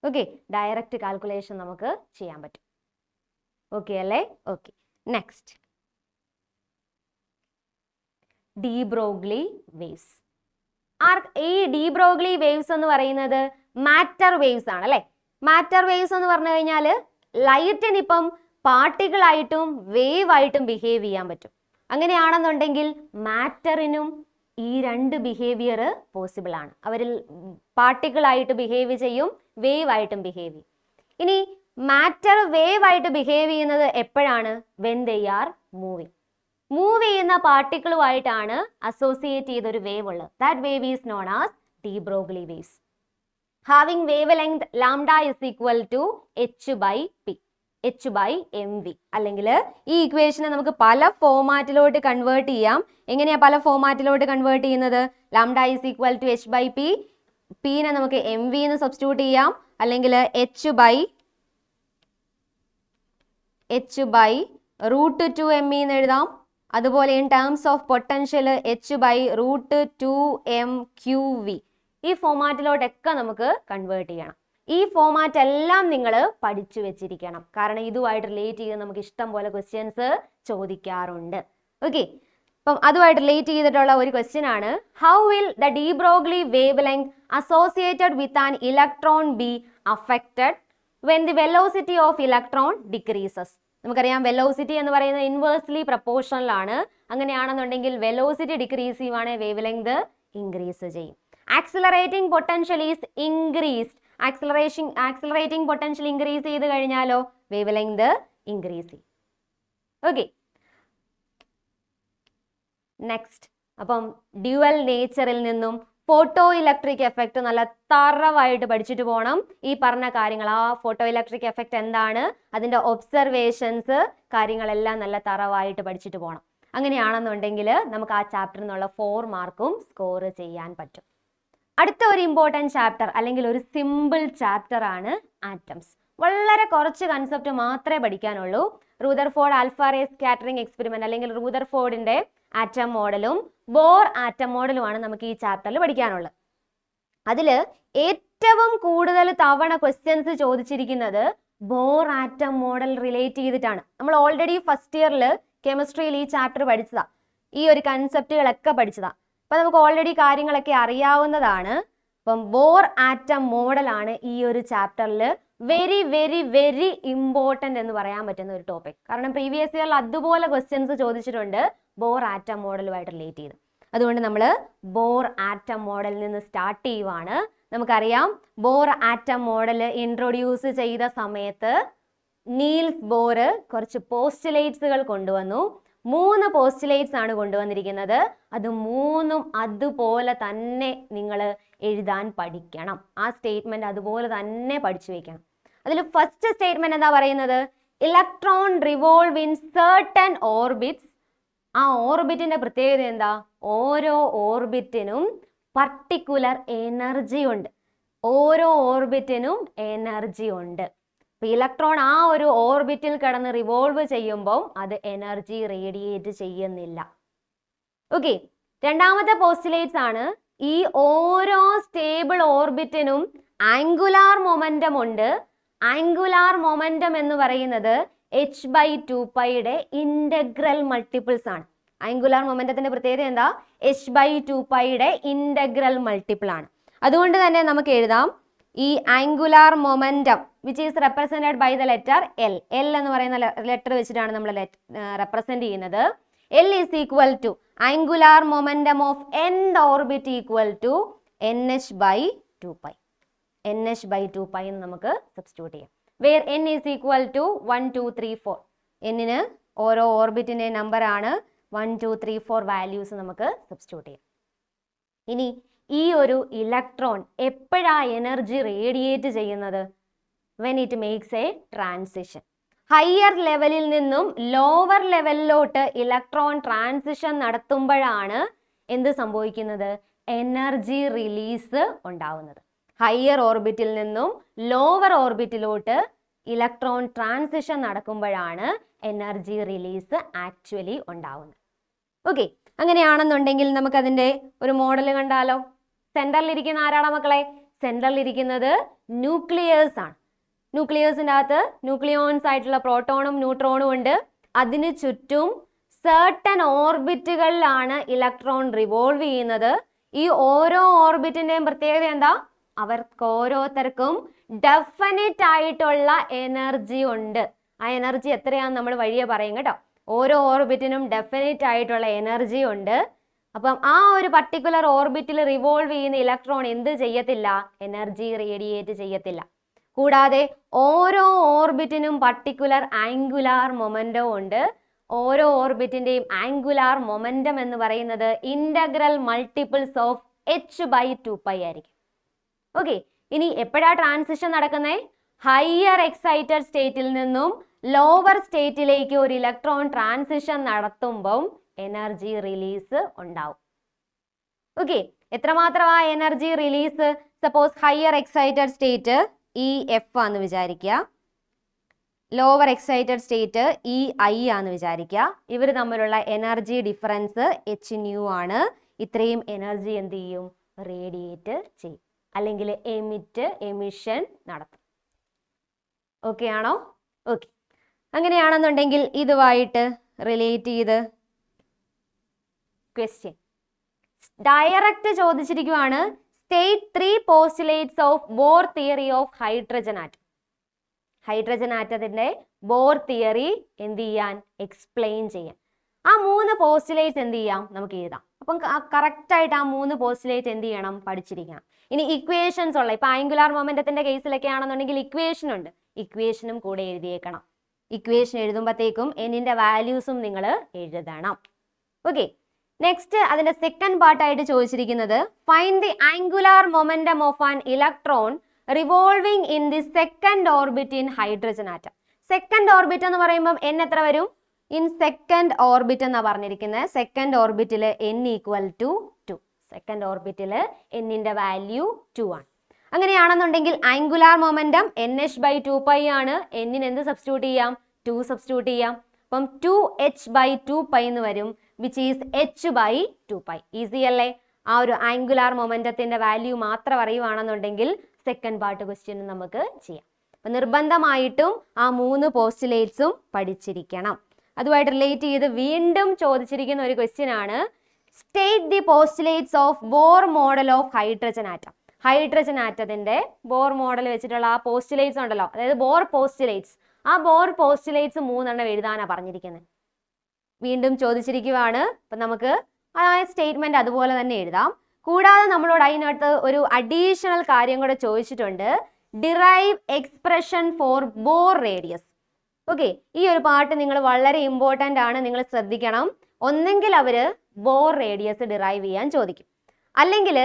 Okay, direct calculation നമുക്ക് ചെയ്യാൻ പറ്റും. ഓക്കെ അല്ലേ? Okay, next D Broglie waves. ഈ ഡി ബ്രോഗ്ലി വേവ്സ് എന്ന് പറയുന്നത് മാറ്റർ വേവ്സ് ആണ് അല്ലെ. മാറ്റർ വേവ്സ് എന്ന് പറഞ്ഞു കഴിഞ്ഞാൽ ലൈറ്റിന് ഇപ്പം പാർട്ടിക്കിൾ ആയിട്ടും വേവ് ആയിട്ടും ബിഹേവ് ചെയ്യാൻ പറ്റും. അങ്ങനെയാണെന്നുണ്ടെങ്കിൽ മാറ്ററിനും ഈ രണ്ട് ബിഹേവിയർ പോസിബിൾ ആണ്. അവരിൽ പാർട്ടിക്കിൾ ആയിട്ട് ബിഹേവ് ചെയ്യും, വേവ് ആയിട്ടും ബിഹേവ് ചെയ്യും. ഇനി മാറ്റർ വേവ് ആയിട്ട് ബിഹേവ് ചെയ്യുന്നത് എപ്പോഴാണ്? When they are moving. Move ചെയ്യുന്ന പാർട്ടിക്കിളുമായിട്ടാണ് അസോസിയേറ്റ് ചെയ്തൊരു വേവ് ഉള്ളത്. That wave is known as de Broglie waves. Having wave length λ = h/p, h/mv. അല്ലെങ്കിൽ ഈ ഇക്വേഷനെ നമുക്ക് പല ഫോമാറ്റിലോട്ട് കൺവേർട്ട് ചെയ്യാം. എങ്ങനെയാ പല ഫോമാറ്റിലോട്ട് കൺവേർട്ട് ചെയ്യുന്നത്? λ = h/p, p നെ നമുക്ക് mv എന്ന് സബ്സ്റ്റിറ്റ്യൂട്ട് ചെയ്യാം. അല്ലെങ്കിൽ h/√2mE എന്ന് എഴുതാം. അതുപോലെ in terms of potential h/√2mqv. ഈ ഫോമാറ്റിലോട്ടൊക്കെ നമുക്ക് കൺവേർട്ട് ചെയ്യണം. ഈ ഫോമാറ്റ് എല്ലാം നിങ്ങൾ പഠിച്ചു വെച്ചിരിക്കണം. കാരണം ഇതുമായിട്ട് റിലേറ്റ് ചെയ്ത് നമുക്ക് ഇഷ്ടം പോലെ ക്വസ്റ്റ്യൻസ് ചോദിക്കാറുണ്ട്. ഓക്കെ, അപ്പം അതുമായിട്ട് റിലേറ്റ് ചെയ്തിട്ടുള്ള ഒരു ക്വസ്റ്റ്യൻ ആണ്, how will the D Broglie wave length associated with an electron B affected when the velocity of electron decreases. നമുക്കറിയാം വെലോസിറ്റി എന്ന് പറയുന്നത് ഇൻവേഴ്സ്ലി പ്രപ്പോർഷണൽ ആണ്. അങ്ങനെയാണെന്നുണ്ടെങ്കിൽ വെലോസിറ്റി ഡിക്രീസ് ചെയ്യുവാണെങ്കിൽ വേവ് ലെങ്ത് ഇൻക്രീസ് ചെയ്യും. Accelerating potential is increased. Accelerating potential increase ചെയ്ത് കഴിഞ്ഞാലോ wave length increase ചെയ്യും. Okay, next. അപ്പം ഡ്യുവൽ നേച്ചറിൽ നിന്നും ഫോട്ടോ ഇലക്ട്രിക് എഫക്റ്റ് നല്ല തറവായിട്ട് പഠിച്ചിട്ട് പോകണം. ഈ പറഞ്ഞ കാര്യങ്ങൾ, ആ ഫോട്ടോ ഇലക്ട്രിക് എഫക്റ്റ് എന്താണ്, അതിൻ്റെ ഒബ്സർവേഷൻസ്, കാര്യങ്ങളെല്ലാം നല്ല തറവായിട്ട് പഠിച്ചിട്ട് പോകണം. അങ്ങനെയാണെന്നുണ്ടെങ്കിൽ നമുക്ക് ആ ചാപ്റ്ററിൽ നിന്നുള്ള 4 മാർക്കും സ്കോർ ചെയ്യാൻ പറ്റും. അടുത്ത ഒരു ഇമ്പോർട്ടൻറ്റ് ചാപ്റ്റർ അല്ലെങ്കിൽ ഒരു സിമ്പിൾ ചാപ്റ്റർ ആണ് ആറ്റംസ്. വളരെ കുറച്ച് കൺസെപ്റ്റ് മാത്രമേ പഠിക്കാനുള്ളൂ. Rutherford alpha ray scattering experiment അല്ലെങ്കിൽ റൂദർഫോർഡിന്റെ ആറ്റം മോഡലും ബോർ ആറ്റം മോഡലുമാണ് നമുക്ക് ഈ ചാപ്റ്ററിൽ പഠിക്കാനുള്ളത്. അതിൽ ഏറ്റവും കൂടുതൽ തവണ ക്വസ്റ്റ്യൻസ് ചോദിച്ചിരിക്കുന്നത് ബോർ ആറ്റം മോഡൽ റിലേറ്റ് ചെയ്തിട്ടാണ്. നമ്മൾ ഓൾറെഡി ഫസ്റ്റ് ഇയറിൽ കെമിസ്ട്രിയിൽ ഈ ചാപ്റ്റർ പഠിച്ചതാ, ഈ ഒരു കൺസെപ്റ്റുകളൊക്കെ പഠിച്ചതാ. അപ്പം നമുക്ക് ഓൾറെഡി കാര്യങ്ങളൊക്കെ അറിയാവുന്നതാണ്. അപ്പം ബോർ ആറ്റം മോഡലാണ് ഈ ഒരു ചാപ്റ്ററിൽ വെരി വെരി വെരി ഇമ്പോർട്ടൻ്റ് എന്ന് പറയാൻ പറ്റുന്ന ഒരു ടോപ്പിക്. കാരണം പ്രീവിയസ് ഇയറിൽ അതുപോലെ ക്വസ്റ്റ്യൻസ് ചോദിച്ചിട്ടുണ്ട് ബോർ ആറ്റം മോഡലുമായിട്ട് റിലേറ്റ് ചെയ്ത്. അതുകൊണ്ട് നമ്മൾ ബോർ ആറ്റം മോഡലിൽ നിന്ന് സ്റ്റാർട്ട് ചെയ്യുവാണ്. നമുക്കറിയാം ബോർ ആറ്റം മോഡൽ ഇൻട്രൊഡ്യൂസ് ചെയ്ത സമയത്ത് നീൽസ് ബോർ കുറച്ച് പോസ്റ്റുലേറ്റ്സുകൾ കൊണ്ടുവന്നു. 3 പോസ്റ്റുലേറ്റ്സ് ആണ് കൊണ്ടുവന്നിരിക്കുന്നത്. അത് 3ഉം അതുപോലെ തന്നെ നിങ്ങൾ എഴുതാൻ പഠിക്കണം. ആ സ്റ്റേറ്റ്മെന്റ് അതുപോലെ തന്നെ പഠിച്ചു വെക്കണം. അതിൽ ഫസ്റ്റ് സ്റ്റേറ്റ്മെന്റ് എന്താ പറയുന്നത്? Electron revolve in certain orbits. ആ ഓർബിറ്റിന്റെ പ്രത്യേകത എന്താ? ഓരോ ഓർബിറ്റിനും പർട്ടിക്കുലർ എനർജി ഉണ്ട്. ഓരോ ഓർബിറ്റിനും എനർജി ഉണ്ട്. ഇലക്ട്രോൺ ആ ഒരു ഓർബിറ്റിൽ കിടന്ന് റിവോൾവ് ചെയ്യുമ്പോൾ അത് എനർജി റേഡിയേറ്റ് ചെയ്യുന്നില്ല. ഓക്കെ, രണ്ടാമത്തെ പോസ്റ്റുലേറ്റ്സ് ആണ് ഈ ഓരോ സ്റ്റേബിൾ ഓർബിറ്റിനും ആംഗുലാർ മൊമെന്റം ഉണ്ട്. ആംഗുലാർ മൊമെന്റം എന്ന് പറയുന്നത് h/2πയുടെ ഇന്റഗ്രൽ മൾട്ടിപ്പിൾസ് ആണ്. ആംഗുലാർ മൊമെന്റത്തിന്റെ പ്രത്യേകത എന്താ? h/2πയുടെ ഇന്റഗ്രൽ മൾട്ടിപ്പിൾ ആണ്. അതുകൊണ്ട് തന്നെ നമുക്ക് എഴുതാം ഈ angular momentum which is represented by the letter L. L എന്ന് പറയുന്ന ലെറ്റർ വെച്ചിട്ടാണ് നമ്മൾ റെപ്രസെന്റ് ചെയ്യുന്നത്. L is equal to angular momentum of nth orbit equal to nh/2π. nh/2π എന്ന് നമുക്ക് സബ്സ്റ്റിറ്റ്യൂട്ട് ചെയ്യാം. Where n is equal to 1, 2, 3, 4. n-ന് ഓരോ ഓർബിറ്റിന്റെ number ആണ് 1, 2, 3, 4 വാല്യൂസ് നമുക്ക് സബ്സ്റ്റിറ്റ്യൂട്ട് ചെയ്യാം. ഇനി ഈ ഒരു ഇലക്ട്രോൺ എപ്പോഴാ എനർജി റേഡിയേറ്റ് ചെയ്യുന്നത്? when it makes a transition. Higher ലെവലിൽ നിന്നും ലോവർ ലെവലിലോട്ട് ഇലക്ട്രോൺ ട്രാൻസിഷൻ നടത്തുമ്പോഴാണ് എന്ത് സംഭവിക്കുന്നത്? എനർജി റിലീസ് ഉണ്ടാവുന്നത്. ഹയർ ഓർബിറ്റിൽ നിന്നും ലോവർ ഓർബിറ്റിലോട്ട് ഇലക്ട്രോൺ ട്രാൻസിഷൻ നടക്കുമ്പോഴാണ് എനർജി റിലീസ് ആക്ച്വലി ഉണ്ടാവുന്നത്. ഓക്കെ, അങ്ങനെയാണെന്നുണ്ടെങ്കിൽ നമുക്കതിൻ്റെ ഒരു മോഡൽ കണ്ടാലോ? സെന്ററിലിരിക്കുന്ന ആരാണ് മക്കളെ? സെന്ററിലിരിക്കുന്നത് ന്യൂക്ലിയേഴ്സ് ആണ്. ന്യൂക്ലിയേഴ്സിൻ്റെ അകത്ത് ന്യൂക്ലിയോൺസ് ആയിട്ടുള്ള പ്രോട്ടോണും ന്യൂട്രോണും ഉണ്ട്. അതിന് ചുറ്റും സർട്ടൻ ഓർബിറ്റുകളിലാണ് ഇലക്ട്രോൺ റിവോൾവ് ചെയ്യുന്നത്. ഈ ഓരോ ഓർബിറ്റിന്റെയും പ്രത്യേകത എന്താ? അവർക്ക് ഓരോരുത്തർക്കും ഡെഫിനിറ്റ് ആയിട്ടുള്ള എനർജി ഉണ്ട്. ആ എനർജി എത്രയാണെന്ന് നമ്മൾ വഴിയെ പറയും കേട്ടോ. ഓരോ ഓർബിറ്റിനും ഡെഫിനിറ്റ് ആയിട്ടുള്ള എനർജി ഉണ്ട്. അപ്പം ആ ഒരു പർട്ടിക്കുലർ ഓർബിറ്റിൽ റിവോൾവ് ചെയ്യുന്ന ഇലക്ട്രോൺ എന്ത് ചെയ്യത്തില്ല? എനർജി റേഡിയേറ്റ് ചെയ്യത്തില്ല. കൂടാതെ ഓരോ ഓർബിറ്റിനും പർട്ടിക്കുലർ ആംഗുലാർ മൊമെന്റം ഉണ്ട്. ഓരോ ഓർബിറ്റിന്റെയും ആംഗുലാർ മൊമെന്റം എന്ന് പറയുന്നത് ഇന്റഗ്രൽ മൾട്ടിപ്പിൾസ് ഓഫ് h/2π ആയിരിക്കും. ഓക്കെ, ഇനി എപ്പോഴാ ട്രാൻസിഷൻ നടക്കുന്നത്? ഹയർ എക്സൈറ്റഡ് സ്റ്റേറ്റിൽ നിന്നും ലോവർ സ്റ്റേറ്റിലേക്ക് ഒരു ഇലക്ട്രോൺ ട്രാൻസിഷൻ നടത്തുമ്പം എനർജി റിലീസ് ഉണ്ടാവും. ഓക്കെ, എത്രമാത്രമാ energy release? Suppose higher excited state EF ആണെന്ന് വിചാരിക്കുക, ലോവർ എക്സൈറ്റഡ് സ്റ്റേറ്റ് EI ആണെന്ന് വിചാരിക്കുക. ഇവർ തമ്മിലുള്ള എനർജി ഡിഫറൻസ് hν ആണ്. ഇത്രയും എനർജി എന്ത് ചെയ്യും? റേഡിയേറ്റ് ചെയ്യും, അല്ലെങ്കിൽ എമിഷൻ നടത്തും. ഓക്കെ ആണോ? ഓക്കെ, അങ്ങനെയാണെന്നുണ്ടെങ്കിൽ ഇതുമായിട്ട് റിലേറ്റ് ചെയ്ത് ക്വസ്റ്റ്യൻ ഡയറക്റ്റ് ചോദിച്ചിരിക്കുവാണ്. State 3 postulates of Bohr theory of hydrogen atom. Hydrogen ആറ്റത്തിന്റെ ബോർ തിയറി എന്ത് ചെയ്യാൻ? എക്സ്പ്ലെയിൻ ചെയ്യാൻ. ആ 3 പോസ്റ്റുലേറ്റ്സ് എന്ത് ചെയ്യാം? നമുക്ക് എഴുതാം. അപ്പം കറക്റ്റ് ആയിട്ട് ആ 3 പോസ്റ്റുലേറ്റ് എന്ത് ചെയ്യണം? പഠിച്ചിരിക്കണം. ഇനി ഇക്വേഷൻസ് ഉള്ള, ഇപ്പൊ ആംഗുലാർ മൊമെന്റത്തിന്റെ കേസിലൊക്കെ ആണെന്നുണ്ടെങ്കിൽ ഇക്വേഷൻ ഉണ്ട്, ഇക്വേഷനും കൂടെ എഴുതിയേക്കണം. ഇക്വേഷൻ എഴുതുമ്പോഴത്തേക്കും എന്നിന്റെ വാല്യൂസും നിങ്ങൾ എഴുതണം. ഓക്കെ, നെക്സ്റ്റ് അതിന്റെ സെക്കൻഡ് പാർട്ടായിട്ട് ചോദിച്ചിരിക്കുന്നത് find the angular momentum of an electron revolving in the second orbit in hydrogen atom. Second orbit എന്ന് പറയുമ്പോൾ n എത്ര വരും? ഇൻ സെക്കൻഡ് ഓർബിറ്റ് എന്നാണ് പറഞ്ഞിരിക്കുന്നത്. സെക്കൻഡ് ഓർബിറ്റിൽ n ഈക്വൽ ടു 2. സെക്കൻഡ് ഓർബിറ്റിൽ എന്നിന്റെ വാല്യൂ 2 ആണ്. അങ്ങനെയാണെന്നുണ്ടെങ്കിൽ ആംഗുലാർ മൊമെന്റം nh/2π ആണ്. എന്നിന് എന്ത് സബ്സ്റ്റിറ്റ്യൂട്ട് ചെയ്യാം? 2 സബ്സ്റ്റിറ്റ്യൂട്ട് ചെയ്യാം. അപ്പം 2h/2π എന്ന് വരും, വിച്ച് ഈസ് h/2π. ഈസി അല്ലേ? ആ ഒരു ആംഗുലാർ മൊമെന്റത്തിന്റെ വാല്യൂ മാത്രം അറിയുവാണെന്നുണ്ടെങ്കിൽ സെക്കൻഡ് പാർട്ട് ക്വസ്റ്റ്യൻ നമുക്ക് ചെയ്യാം. അപ്പം നിർബന്ധമായിട്ടും ആ 3 പോസ്റ്റുലേറ്റ്സും പഠിച്ചിരിക്കണം. അതുമായിട്ട് റിലേറ്റ് ചെയ്ത് വീണ്ടും ചോദിച്ചിരിക്കുന്ന ഒരു ക്വസ്റ്റ്യൻ ആണ് state the postulates of Bohr model of hydrogen atom. Hydrogen ആറ്റത്തിന്റെ ബോർ മോഡൽ വെച്ചിട്ടുള്ള ആ പോസ്റ്റുലേറ്റ്സ് ഉണ്ടല്ലോ, അതായത് ബോർ പോസ്റ്റുലേറ്റ്സ്, ആ ബോർ പോസ്റ്റുലേറ്റ്സ് 3 എഴുതാനാണ് പറഞ്ഞിരിക്കുന്നത്. വീണ്ടും ചോദിച്ചിരിക്കുകയാണ്. അപ്പം നമുക്ക് ആ സ്റ്റേറ്റ്മെന്റ് അതുപോലെ തന്നെ എഴുതാം. കൂടാതെ നമ്മളോട് അതിനകത്ത് ഒരു അഡീഷണൽ കാര്യം കൂടെ ചോദിച്ചിട്ടുണ്ട്, derive expression for Bohr radius. Okay, ഈ ഒരു പാർട്ട് നിങ്ങൾ വളരെ ഇമ്പോർട്ടൻ്റ് ആണ്, നിങ്ങൾ ശ്രദ്ധിക്കണം. ഒന്നെങ്കിൽ അവര് ബോർ റേഡിയസ് ഡിറൈവ് ചെയ്യാൻ ചോദിക്കും, അല്ലെങ്കിൽ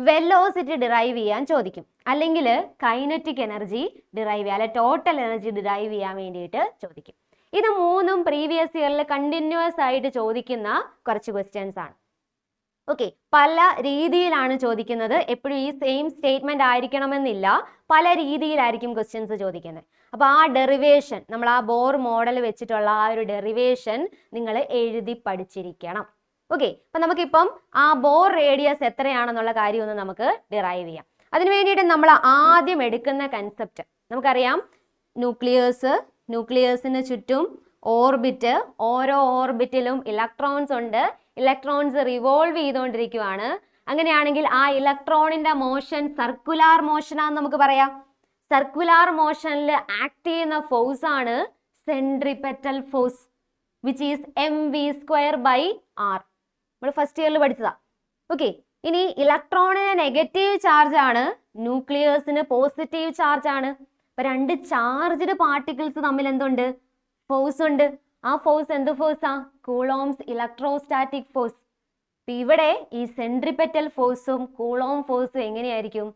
വെലോസിറ്റി ഡിറൈവ് ചെയ്യാൻ ചോദിക്കും, അല്ലെങ്കിൽ കൈനറ്റിക് എനർജി ഡിറൈവ് ചെയ്യാൻ, അല്ലെങ്കിൽ ടോട്ടൽ എനർജി ഡിറൈവ് ചെയ്യാൻ വേണ്ടിയിട്ട് ചോദിക്കും. ഇത് 3 പ്രീവിയസ് ഇയറിൽ കണ്ടിന്യൂസ് ആയിട്ട് ചോദിക്കുന്ന കുറച്ച് ക്വസ്റ്റ്യൻസ് ആണ്. ഓക്കെ, പല രീതിയിലാണ് ചോദിക്കുന്നത്. എപ്പോഴും ഈ സെയിം സ്റ്റേറ്റ്മെന്റ് ആയിരിക്കണമെന്നില്ല, പല രീതിയിലായിരിക്കും ക്വസ്റ്റ്യൻസ് ചോദിക്കുന്നത്. അപ്പോൾ ആ ഡെറിവേഷൻ, നമ്മൾ ആ ബോർ മോഡൽ വെച്ചിട്ടുള്ള ആ ഒരു ഡെറിവേഷൻ നിങ്ങൾ എഴുതി പഠിച്ചിരിക്കണം. ഓക്കെ, അപ്പൊ നമുക്കിപ്പം ആ ബോർ റേഡിയസ് എത്രയാണെന്നുള്ള കാര്യം ഒന്ന് നമുക്ക് ഡിറൈവ് ചെയ്യാം. അതിനു വേണ്ടിയിട്ട് നമ്മൾ ആദ്യം എടുക്കുന്ന കൺസെപ്റ്റ് നമുക്കറിയാം, ന്യൂക്ലിയസിന് ചുറ്റും ഓർബിറ്റ്, ഓരോ ഓർബിറ്റിലും ഇലക്ട്രോൺസ് ഉണ്ട്, ഇലക്ട്രോൺസ് റിവോൾവ് ചെയ്തുകൊണ്ടിരിക്കുകയാണ്. അങ്ങനെയാണെങ്കിൽ ആ ഇലക്ട്രോണിന്റെ മോഷൻ സർക്കുലാർ മോഷൻ ആണെന്ന് നമുക്ക് പറയാം. സർക്കുലാർ മോഷനിൽ ആക്ട് ചെയ്യുന്ന ഫോഴ്സ് ആണ് centripetal force, which is mv²/r. നമ്മൾ ഫസ്റ്റ് ഇയറിൽ പഠിച്ചതാ. ഓക്കെ, ഇനി ഇലക്ട്രോണിന് നെഗറ്റീവ് ചാർജ് ആണ്, ന്യൂക്ലിയസിന് പോസിറ്റീവ് ചാർജ് ആണ്. അപ്പൊ രണ്ട് ചാർജ്ഡ് പാർട്ടിക്കിൾസ് തമ്മിൽ എന്തുണ്ട്? ഫോഴ്സ് ഉണ്ട്. ആ ഫോഴ്സ് എന്ത് ഫോഴ്സാ? Coulombs electrostatic force. ഇവിടെ ഈ സെൻട്രിപെറ്റൽ ഫോഴ്സും കൂളോം ഫോഴ്സും എങ്ങനെയായിരിക്കും?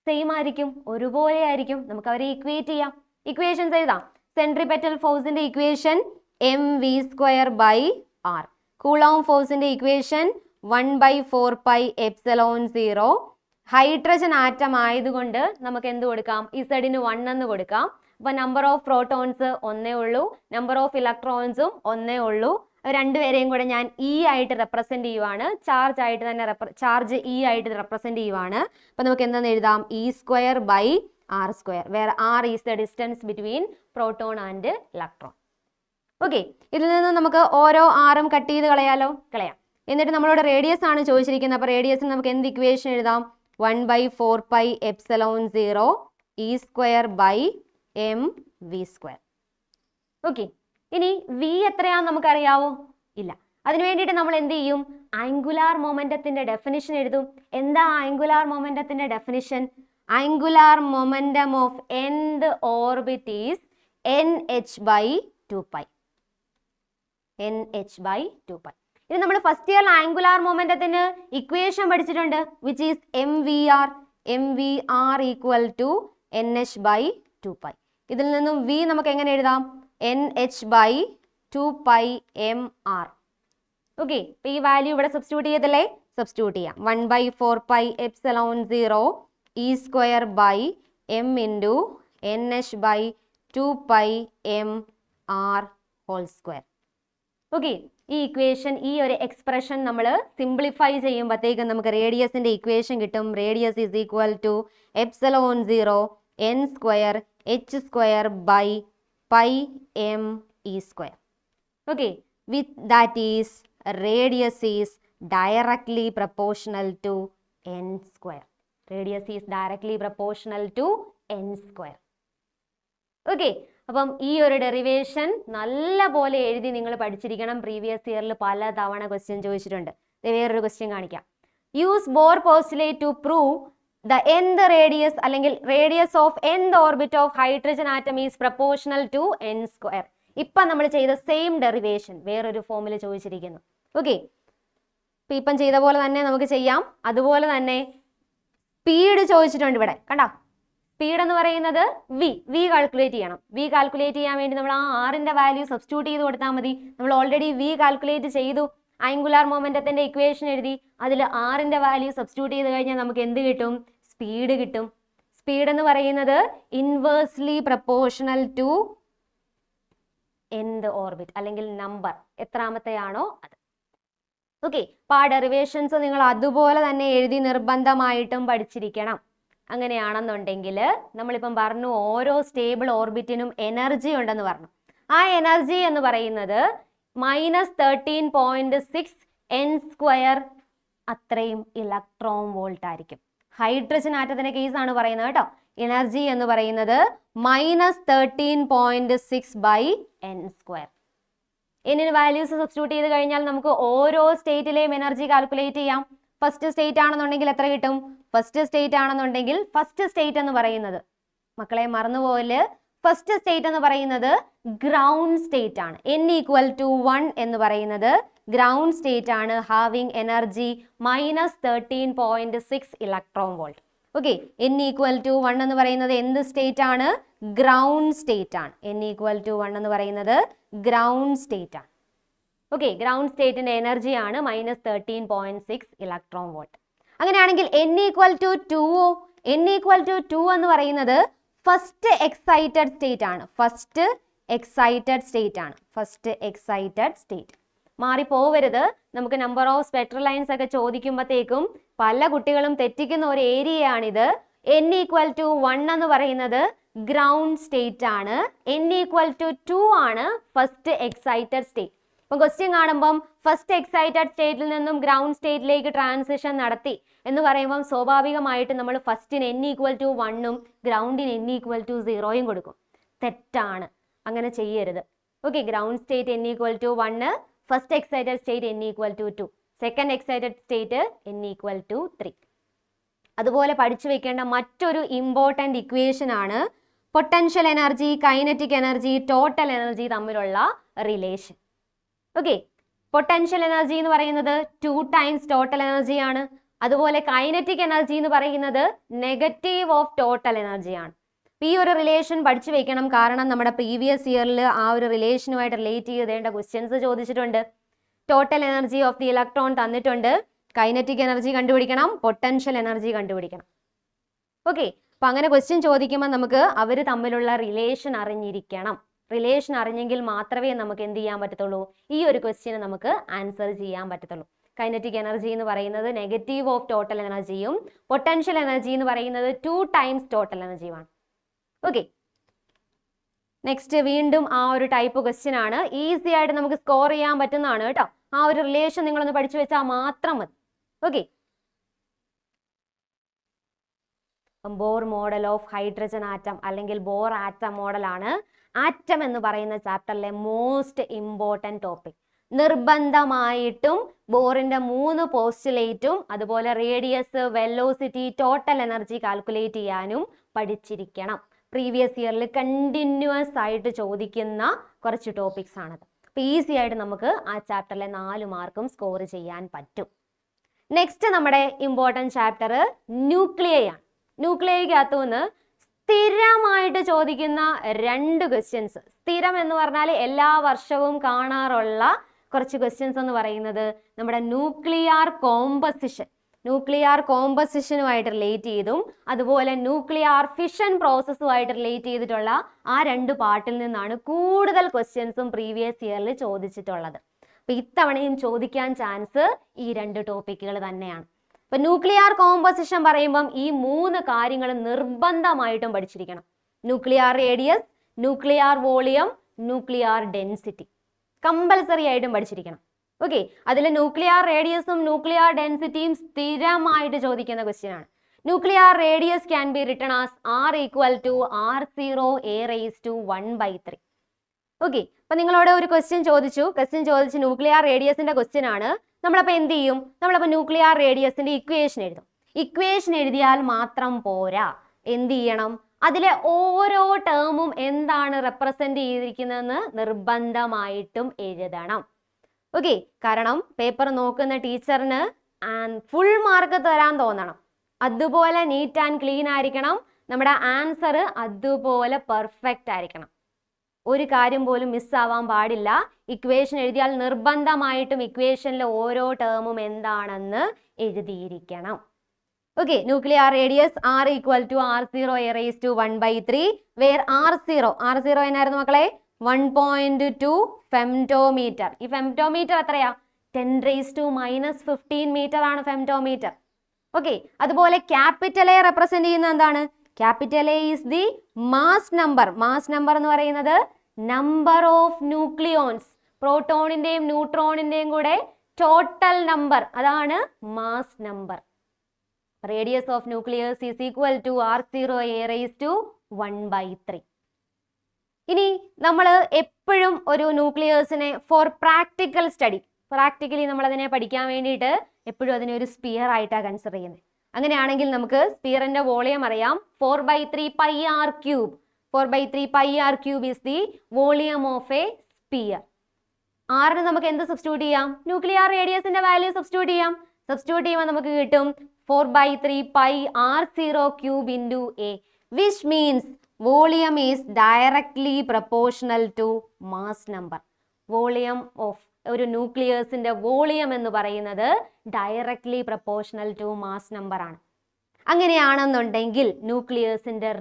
സെയിം ആയിരിക്കും, ഒരുപോലെ ആയിരിക്കും. നമുക്ക് അവരെ ഇക്വേറ്റ് ചെയ്യാം. ഇക്വേഷൻസ് എഴുതാം. സെൻട്രിപെറ്റൽ ഫോഴ്സിന്റെ ഇക്വേഷൻ mv²/r. കൂളോം ഫോഴ്സിന്റെ ഇക്വേഷൻ 1/4πε0. ഹൈഡ്രജൻ ആറ്റം ആയതുകൊണ്ട് നമുക്ക് എന്ത് കൊടുക്കാം? ഇസഡിന് 1 എന്ന് കൊടുക്കാം. അപ്പൊ നമ്പർ ഓഫ് പ്രോട്ടോൺസ് ഒന്നേ ഉള്ളൂ, നമ്പർ ഓഫ് ഇലക്ട്രോൺസും ഒന്നേ ഉള്ളൂ. രണ്ടുപേരെയും കൂടെ ഞാൻ ഇ ആയിട്ട് റെപ്രസെന്റ് ചെയ്യുവാണ്, ചാർജ് ആയിട്ട് തന്നെ ചാർജ് ഇ ആയിട്ട് റെപ്രസെന്റ് ചെയ്യുവാണ്. അപ്പൊ നമുക്ക് എന്താണെന്ന് എഴുതാം? e²/r², where r is the distance between proton and electron. Okay, ഇതിൽ നിന്ന് നമുക്ക് ഓരോ ആറും കട്ട് ചെയ്ത് കളയാലോ? കളയാം. എന്നിട്ട് നമ്മളോട് റേഡിയസ് ആണ് ചോദിച്ചിരിക്കുന്നത്. അപ്പൊ റേഡിയസിന് നമുക്ക് എന്ത് ഇക്വേഷൻ എഴുതാം? 1/4πε0 e²/mv². ഓക്കെ, ഇനി v എത്രയാന്ന് നമുക്കറിയാവോ? ഇല്ല. അതിനു വേണ്ടിയിട്ട് നമ്മൾ എന്ത് ചെയ്യും? ആംഗുലാർ മൊമെന്റത്തിന്റെ ഡെഫിനിഷൻ എഴുതും. എന്താ ആംഗുലാർ മൊമെന്റത്തിന്റെ definition? Angular momentum of nth orbit is nh/2π. nh/2π. ഇനി നമ്മൾ ഫസ്റ്റ് ഇയർ ആംഗുലാർ മൊമെന്റത്തിന് ഇക്വേഷൻ പഠിച്ചിട്ടുണ്ട്, which is mvr. mvr = nh/2π. ഇതിൽ നിന്നും v നമുക്ക് എങ്ങനെ എഴുതാം? nh/2πmr. ഓക്കെ, അപ്പൊ ഈ വാല്യൂ ഇവിടെ സബ്സ്റ്റിറ്റ്യൂട്ട് ചെയ്തല്ലേ? സബ്സ്റ്റിറ്റ്യൂട്ട് ചെയ്യാം. 1/4πε0 e²/m × nh/2πmr². ഓക്കെ, ഈ ഇക്വേഷൻ, ഈ ഒരു എക്സ്പ്രഷൻ നമ്മൾ സിംപ്ലിഫൈ ചെയ്യുമ്പോഴത്തേക്കും നമുക്ക് റേഡിയസിന്റെ ഇക്വേഷൻ കിട്ടും. Radius is equal to ε0 n² h²/πme². Okay, with that is radius is directly proportional to n². Radius is directly proportional to n². Okay, അപ്പം ഈ ഒരു ഡെറിവേഷൻ നല്ല പോലെ എഴുതി നിങ്ങൾ പഠിച്ചിരിക്കണം. പ്രീവിയസ് ഇയറിൽ പല തവണ ക്വസ്റ്റ്യൻ ചോദിച്ചിട്ടുണ്ട്. വേറൊരു ക്വസ്റ്റ്യൻ കാണിക്കാം. Use Bohr postulate to prove the nth radius അല്ലെങ്കിൽ radius of nth orbit of hydrogen atom is proportional to n². ഇപ്പം നമ്മൾ ചെയ്ത സെയിം ഡെറിവേഷൻ വേറൊരു ഫോമിൽ ചോദിച്ചിരിക്കുന്നു. ഓക്കെ, ഇപ്പം ചെയ്ത പോലെ തന്നെ നമുക്ക് ചെയ്യാം. അതുപോലെ തന്നെ സ്പീഡ് ചോദിച്ചിട്ടുണ്ട് ഇവിടെ. കണ്ടോ, സ്പീഡ് എന്ന് പറയുന്നത് വി കാൽക്കുലേറ്റ് ചെയ്യണം. വി കാൽക്കുലേറ്റ് ചെയ്യാൻ വേണ്ടി നമ്മൾ ആ ആറിന്റെ വാല്യൂ സബ്സ്റ്റിറ്റ്യൂട്ട് ചെയ്ത് കൊടുത്താൽ മതി. നമ്മൾ ഓൾറെഡി വി കാൽക്കുലേറ്റ് ചെയ്തു. ആംഗുലാർ മൊമെന്റത്തിന്റെ ഇക്വേഷൻ എഴുതി, അതിൽ ആറിന്റെ വാല്യൂ സബ്സ്റ്റിറ്റ്യൂട്ട് ചെയ്ത് കഴിഞ്ഞാൽ നമുക്ക് എന്ത് കിട്ടും? സ്പീഡ് കിട്ടും. സ്പീഡ് എന്ന് പറയുന്നത് inversely proportional to nth orbit അല്ലെങ്കിൽ നമ്പർ എത്രാമത്തെയാണോ അത്. ഓക്കെ, അപ്പോൾ ആ ഡെറിവേഷൻസ് നിങ്ങൾ അതുപോലെ തന്നെ എഴുതി നിർബന്ധമായിട്ടും പഠിച്ചിരിക്കണം. അങ്ങനെയാണെന്നുണ്ടെങ്കിൽ നമ്മളിപ്പം പറഞ്ഞു ഓരോ സ്റ്റേബിൾ ഓർബിറ്റിനും എനർജി ഉണ്ടെന്ന് പറഞ്ഞു. ആ എനർജി എന്ന് പറയുന്നത് -13.6 n² അത്രയും ഇലക്ട്രോൺ വോൾട്ട് ആയിരിക്കും. ഹൈഡ്രജൻ ആറ്റത്തിന്റെ കേസാണ് പറയുന്നത് കേട്ടോ. എനർജി എന്ന് പറയുന്നത് -13.6/n². എന്നിന് വാല്യൂസ് സബ്സ്റ്റിറ്റ്യൂട്ട് ചെയ്ത് കഴിഞ്ഞാൽ നമുക്ക് ഓരോ സ്റ്റേറ്റിലെയും എനർജി കാൽക്കുലേറ്റ് ചെയ്യാം. ഫസ്റ്റ് സ്റ്റേറ്റ് ആണെന്നുണ്ടെങ്കിൽ എത്ര കിട്ടും? ഫസ്റ്റ് സ്റ്റേറ്റ് ആണെന്നുണ്ടെങ്കിൽ ഫസ്റ്റ് സ്റ്റേറ്റ് എന്ന് പറയുന്നത്, മക്കളെ മറന്നുപോലെ, ഫസ്റ്റ് സ്റ്റേറ്റ് എന്ന് പറയുന്നത് ഗ്രൗണ്ട് സ്റ്റേറ്റ് ആണ്. n=1 എന്ന് പറയുന്നത് ഗ്രൗണ്ട് സ്റ്റേറ്റ് ആണ്, having energy -13.6 electron volt. Okay, n=1 എന്ന് പറയുന്നത് എന്ത് സ്റ്റേറ്റ് ആണ്? ഗ്രൗണ്ട് സ്റ്റേറ്റ് ആണ്. n=1 എന്ന് പറയുന്നത് ഗ്രൗണ്ട് സ്റ്റേറ്റ് ആണ്. ഓക്കെ, ഗ്രൗണ്ട് സ്റ്റേറ്റിന്റെ എനർജി ആണ് -13.6 ഇലക്ട്രോൺ വോൾട്ട്. അങ്ങനെയാണെങ്കിൽ n=2 n=2 എന്ന് പറയുന്നത് ഫസ്റ്റ് എക്സൈറ്റഡ് സ്റ്റേറ്റ് ആണ്. ഫസ്റ്റ് എക്സൈറ്റഡ് സ്റ്റേറ്റ് ആണ്. First excited state. മാറിപ്പോവരുത്. നമുക്ക് നമ്പർ ഓഫ് സ്പെക്ട്രൽ ലൈൻസ് ഒക്കെ ചോദിക്കുമ്പോഴത്തേക്കും പല കുട്ടികളും തെറ്റിക്കുന്ന ഒരു ഏരിയയാണിത്. n ഈക്വൽ ടു 1 എന്ന് പറയുന്നത് ഗ്രൗണ്ട് സ്റ്റേറ്റ് ആണ്. n ഈക്വൽ ടു 2 ആണ് ഫസ്റ്റ് എക്സൈറ്റഡ് സ്റ്റേറ്റ്. ഇപ്പം ക്വസ്റ്റ്യൻ കാണുമ്പം ഫസ്റ്റ് എക്സൈറ്റഡ് സ്റ്റേറ്റിൽ നിന്നും ഗ്രൗണ്ട് സ്റ്റേറ്റിലേക്ക് ട്രാൻസിഷൻ നടത്തി എന്ന് പറയുമ്പം സ്വാഭാവികമായിട്ട് നമ്മൾ ഫസ്റ്റിന് n ഈക്വൽ ടു 1ഉം ഗ്രൗണ്ടിന് n ഈക്വൽ ടു 0യും കൊടുക്കും. തെറ്റാണ്, അങ്ങനെ ചെയ്യരുത്. Okay, ground state n equal to 1, first excited state n equal to 2, second excited state n equal to 3. അതുപോലെ പഠിച്ചു വെക്കേണ്ട മറ്റൊരു ഇമ്പോർട്ടൻ്റ് ഇക്വേഷൻ ആണ് potential energy, kinetic energy, total energy തമ്മിലുള്ള റിലേഷൻ. ഓക്കെ, പൊട്ടൻഷ്യൽ എനർജി എന്ന് പറയുന്നത് 2 ടൈംസ് ടോട്ടൽ എനർജി ആണ്. അതുപോലെ കൈനറ്റിക് എനർജി എന്ന് പറയുന്നത് നെഗറ്റീവ് ഓഫ് ടോട്ടൽ എനർജി ആണ്. ഈ ഒരു റിലേഷൻ പഠിച്ചു വെക്കണം, കാരണം നമ്മുടെ പ്രീവിയസ് ഇയറിൽ ആ ഒരു റിലേഷനുമായിട്ട് റിലേറ്റ് ചെയ്തേണ്ട ക്വസ്റ്റ്യൻസ് ചോദിച്ചിട്ടുണ്ട്. Total energy of the electron തന്നിട്ടുണ്ട്, കൈനറ്റിക് എനർജി കണ്ടുപിടിക്കണം, പൊട്ടൻഷ്യൽ എനർജി കണ്ടുപിടിക്കണം. ഓക്കെ, അപ്പൊ അങ്ങനെ ക്വസ്റ്റ്യൻ ചോദിക്കുമ്പോൾ നമുക്ക് അവർ തമ്മിലുള്ള റിലേഷൻ അറിഞ്ഞിരിക്കണം. റിലേഷൻ അറിഞ്ഞെങ്കിൽ മാത്രമേ നമുക്ക് എന്ത് ചെയ്യാൻ പറ്റത്തുള്ളൂ, ഈ ഒരു ക്വസ്റ്റ്യന് നമുക്ക് ആൻസർ ചെയ്യാൻ പറ്റത്തുള്ളൂ. കൈനറ്റിക് എനർജി എന്ന് പറയുന്നത് നെഗറ്റീവ് ഓഫ് ടോട്ടൽ എനർജിയും പൊട്ടൻഷ്യൽ എനർജി എന്ന് പറയുന്നത് 2 ടൈംസ് ടോട്ടൽ എനർജിയുമാണ്. ഓക്കെ, നെക്സ്റ്റ് വീണ്ടും ആ ഒരു ടൈപ്പ് ക്വസ്റ്റ്യൻ ആണ്. ഈസി ആയിട്ട് നമുക്ക് സ്കോർ ചെയ്യാൻ പറ്റുന്നതാണ് കേട്ടോ. ആ ഒരു റിലേഷൻ നിങ്ങളൊന്ന് പഠിച്ചു വെച്ചാൽ മാത്രം മതി. Okay, bore model of hydrogen atom അല്ലെങ്കിൽ ബോർ ആറ്റം മോഡലാണ് ആറ്റം എന്ന് പറയുന്ന ചാപ്റ്ററിലെ മോസ്റ്റ് ഇമ്പോർട്ടൻറ്റ് ടോപ്പിക്. നിർബന്ധമായിട്ടും ബോറിന്റെ 3 പോസ്റ്റുലേറ്റും അതുപോലെ radius, velocity, total energy calculate ചെയ്യാനും പഠിച്ചിരിക്കണം. പ്രീവിയസ് ഇയറിൽ കണ്ടിന്യൂസ് ആയിട്ട് ചോദിക്കുന്ന കുറച്ച് ടോപ്പിക്സ് ആണത്. അപ്പോൾ ഈസി ആയിട്ട് നമുക്ക് ആ ചാപ്റ്ററിലെ 4 മാർക്കും സ്കോർ ചെയ്യാൻ പറ്റും. നെക്സ്റ്റ് നമ്മുടെ ഇമ്പോർട്ടൻറ്റ് ചാപ്റ്റർ ന്യൂക്ലിയയാണ്. ന്യൂക്ലിയയ്ക്കകത്തു നിന്ന് സ്ഥിരമായിട്ട് ചോദിക്കുന്ന 2 ക്വസ്റ്റ്യൻസ്. സ്ഥിരം എന്ന് പറഞ്ഞാൽ എല്ലാ വർഷവും കാണാറുള്ള കുറച്ച് ക്വസ്റ്റ്യൻസ് എന്ന് പറയുന്നത് നമ്മുടെ ന്യൂക്ലിയർ കോമ്പസിഷനുമായിട്ട് റിലേറ്റ് ചെയ്തും അതുപോലെ ന്യൂക്ലിയർ ഫിഷൻ പ്രോസസ്സുമായിട്ട് റിലേറ്റ് ചെയ്തിട്ടുള്ള ആ 2 പാർട്ടിൽ നിന്നാണ് കൂടുതൽ ക്വസ്റ്റ്യൻസും പ്രീവിയസ് ഇയറിൽ ചോദിച്ചിട്ടുള്ളത്. അപ്പൊ ഇത്തവണയും ചോദിക്കാൻ ചാൻസ് ഈ 2 ടോപ്പിക്കുകൾ തന്നെയാണ്. അപ്പൊ ന്യൂക്ലിയർ കോമ്പസിഷൻ പറയുമ്പം ഈ 3 കാര്യങ്ങൾ നിർബന്ധമായിട്ടും പഠിച്ചിരിക്കണം. Nuclear radius, nuclear volume, nuclear density compulsory ആയിട്ടും പഠിച്ചിരിക്കണം. ഓക്കെ, അതിൽ ന്യൂക്ലിയർ റേഡിയസും ന്യൂക്ലിയർ ഡെൻസിറ്റിയും സ്ഥിരമായിട്ട് ചോദിക്കുന്ന ക്വസ്റ്റ്യൻ ആണ്. Nuclear radius can be written as R equal to R0 a raised to 1/3. Okay, അപ്പൊ നിങ്ങളോട് ഒരു ക്വസ്റ്റ്യൻ ചോദിച്ച് ന്യൂക്ലിയർ റേഡിയസിന്റെ ക്വസ്റ്റ്യൻ ആണ്. നമ്മളപ്പോൾ എന്ത് ചെയ്യും? നമ്മളപ്പോൾ ന്യൂക്ലിയർ റേഡിയസിന്റെ ഇക്വേഷൻ എഴുതും. ഇക്വേഷൻ എഴുതിയാൽ മാത്രം പോരാ, എന്ത് ചെയ്യണം? അതിലെ ഓരോ ടേമും എന്താണ് റെപ്രസെന്റ് ചെയ്തിരിക്കുന്നതെന്ന് നിർബന്ധമായിട്ടും എഴുതണം. ഓക്കെ, കാരണം പേപ്പർ നോക്കുന്ന ടീച്ചറിന് ഫുൾ മാർക്ക് തരാൻ തോന്നണം. അതുപോലെ നീറ്റ് ആൻഡ് ക്ലീൻ ആയിരിക്കണം. നമ്മുടെ ആൻസർ അതുപോലെ പെർഫെക്റ്റ് ആയിരിക്കണം. ഒരു കാര്യം പോലും മിസ്സാവാൻ പാടില്ല. ഇക്വേഷൻ എഴുതിയാൽ നിർബന്ധമായിട്ടും ഇക്വേഷനിലെ ഓരോ ടേമും എന്താണെന്ന് എഴുതിയിരിക്കണം. Okay, nuclear radius R equal to R0 a raised to 1/3 where R0 എന്നായിരുന്നു മക്കളെ? 1.2 ഫെംറ്റോമീറ്റർ. ഈ ഫെംറ്റോമീറ്റർ എത്രയാ? 10⁻⁻15 മീറ്റർ ആണ് ഫെംറ്റോമീറ്റർ. ഓക്കെ, അതുപോലെ ക്യാപിറ്റൽ A റെപ്രസെന്റ് ചെയ്യുന്നത് എന്താണ്? Capital A is the mass number. Mass number എന്ന് പറയുന്നത് നമ്പർ ഓഫ് ന്യൂക്ലിയോൺസ്, പ്രോട്ടോണിന്റെയും ന്യൂട്രോണിന്റെയും കൂടെ ടോട്ടൽ നമ്പർ, അതാണ് mass number. Radius of nucleus is equal to R0 a raised to 1/3. ഇനി നമ്മൾ എപ്പോഴും ഒരു ന്യൂക്ലിയസിനെ ഫോർ പ്രാക്ടിക്കൽ സ്റ്റഡി, പ്രാക്ടിക്കലി നമ്മൾ അതിനെ പഠിക്കാൻ വേണ്ടിയിട്ട് എപ്പോഴും അതിനെ ഒരു സ്പിയർ ആയിട്ടാണ് കൺസിഡർ ചെയ്യുന്നത്. അങ്ങനെയാണെങ്കിൽ നമുക്ക് സ്പിയറിന്റെ വോളിയം അറിയാം, 4/3 pi r cube. 4/3 pi r cube is the volume of a sphere. ആറിന് നമുക്ക് എന്ത് സബ്സ്റ്റിറ്റ്യൂട്ട് ചെയ്യാം? ന്യൂക്ലിയർ റേഡിയസിന്റെ വാല്യൂ സബ്സ്റ്റിറ്റ്യൂട്ട് ചെയ്യാം. സബ്സ്റ്റിറ്റ്യൂട്ട് ചെയ്യുമ്പോൾ നമുക്ക് കിട്ടും 4/3 pi r0 cube into a, which means volume is directly proportional to mass number. Volume of ഒരു ന്യൂക്ലിയസിന്റെ volume എന്ന് പറയുന്നത് directly proportional to mass number ആണ്. അങ്ങനെയാണെന്നുണ്ടെങ്കിൽ ന്യൂക്ലിയസിന്റെ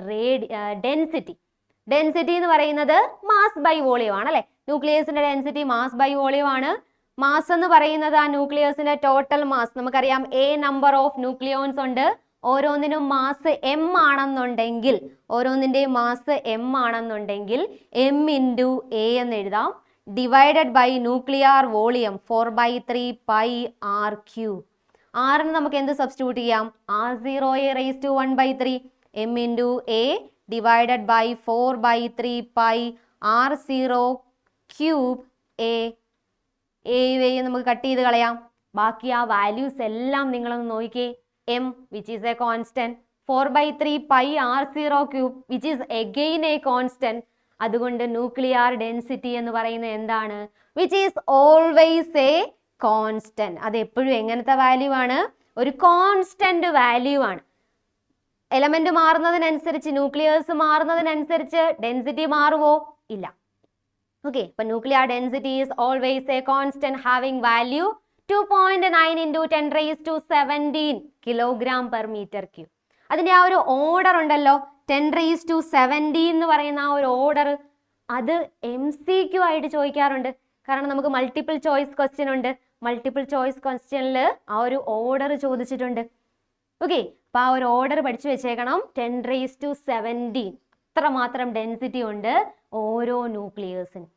ഡെൻസിറ്റി എന്ന് പറയുന്നത് മാസ് ബൈ വോളിയം ആണ് അല്ലെ? ന്യൂക്ലിയസിന്റെ ഡെൻസിറ്റി മാസ് ബൈ വോളിയം ആണ്. മാസ് എന്ന് പറയുന്നത് ആ ന്യൂക്ലിയസിന്റെ ടോട്ടൽ മാസ്. നമുക്കറിയാം എ നമ്പർ ഓഫ് ന്യൂക്ലിയോൺസ് ഉണ്ട്. ഓരോന്നിനും മാസ് എം ആണെന്നുണ്ടെങ്കിൽ, ഓരോന്നിന്റെയും മാസ് എം ആണെന്നുണ്ടെങ്കിൽ എം ഇൻറ്റു എ എന്ന് എഴുതാം. Divided by nuclear volume 4/3 pi R cube. ആറിന് നമുക്ക് എന്ത് സബ്സ്റ്റിറ്റ്യൂട്ട് ചെയ്യാം? R0a raised to 1/3 m into A divided by 4/3 pi R0 cube A. എയും നമുക്ക് കട്ട് ചെയ്ത് കളയാം. ബാക്കി ആ വാല്യൂസ് എല്ലാം നിങ്ങളൊന്ന് നോക്കിക്കേ. m which is a constant, 4/3 pi R0 cube which is again a constant. അതുകൊണ്ട് ന്യൂക്ലിയർ ഡെൻസിറ്റി എന്ന് പറയുന്നത് എന്താണ്? which is always a constant. അത് എപ്പോഴും എങ്ങനത്തെ വാല്യൂ ആണ്? ഒരു കോൺസ്റ്റന്റ് വാല്യൂ ആണ്. എലമെന്റ് മാറുന്നതിനനുസരിച്ച്, ന്യൂക്ലിയേഴ്സ് മാറുന്നതിനനുസരിച്ച് ഡെൻസിറ്റി മാറുമോ? ഇല്ല. ഓക്കെ, അപ്പൊ nuclear density is always a constant having value 2.9 into 10⁻17 kilogram per metre cube. അതിന്റെ ആ ഒരു ഓർഡർ ഉണ്ടല്ലോ, 10⁻17 എന്ന് പറയുന്ന ആ ഒരു ഓർഡർ, അത് MCQ ആയിട്ട് ചോദിക്കാറുണ്ട്. കാരണം നമുക്ക് മൾട്ടിപ്പിൾ ചോയ്സ് ക്വസ്റ്റ്യൻ ഉണ്ട്. മൾട്ടിപ്പിൾ ചോയ്സ് ക്വസ്റ്റ്യനിൽ ആ ഒരു ഓർഡർ ചോദിച്ചിട്ടുണ്ട്. ഓക്കെ, അപ്പൊ ആ ഒരു ഓർഡർ പഠിച്ചു വെച്ചേക്കണം. 10⁻17 അത്രമാത്രം ഡെൻസിറ്റി ഉണ്ട് ഓരോ ന്യൂക്ലിയേഴ്സിനും,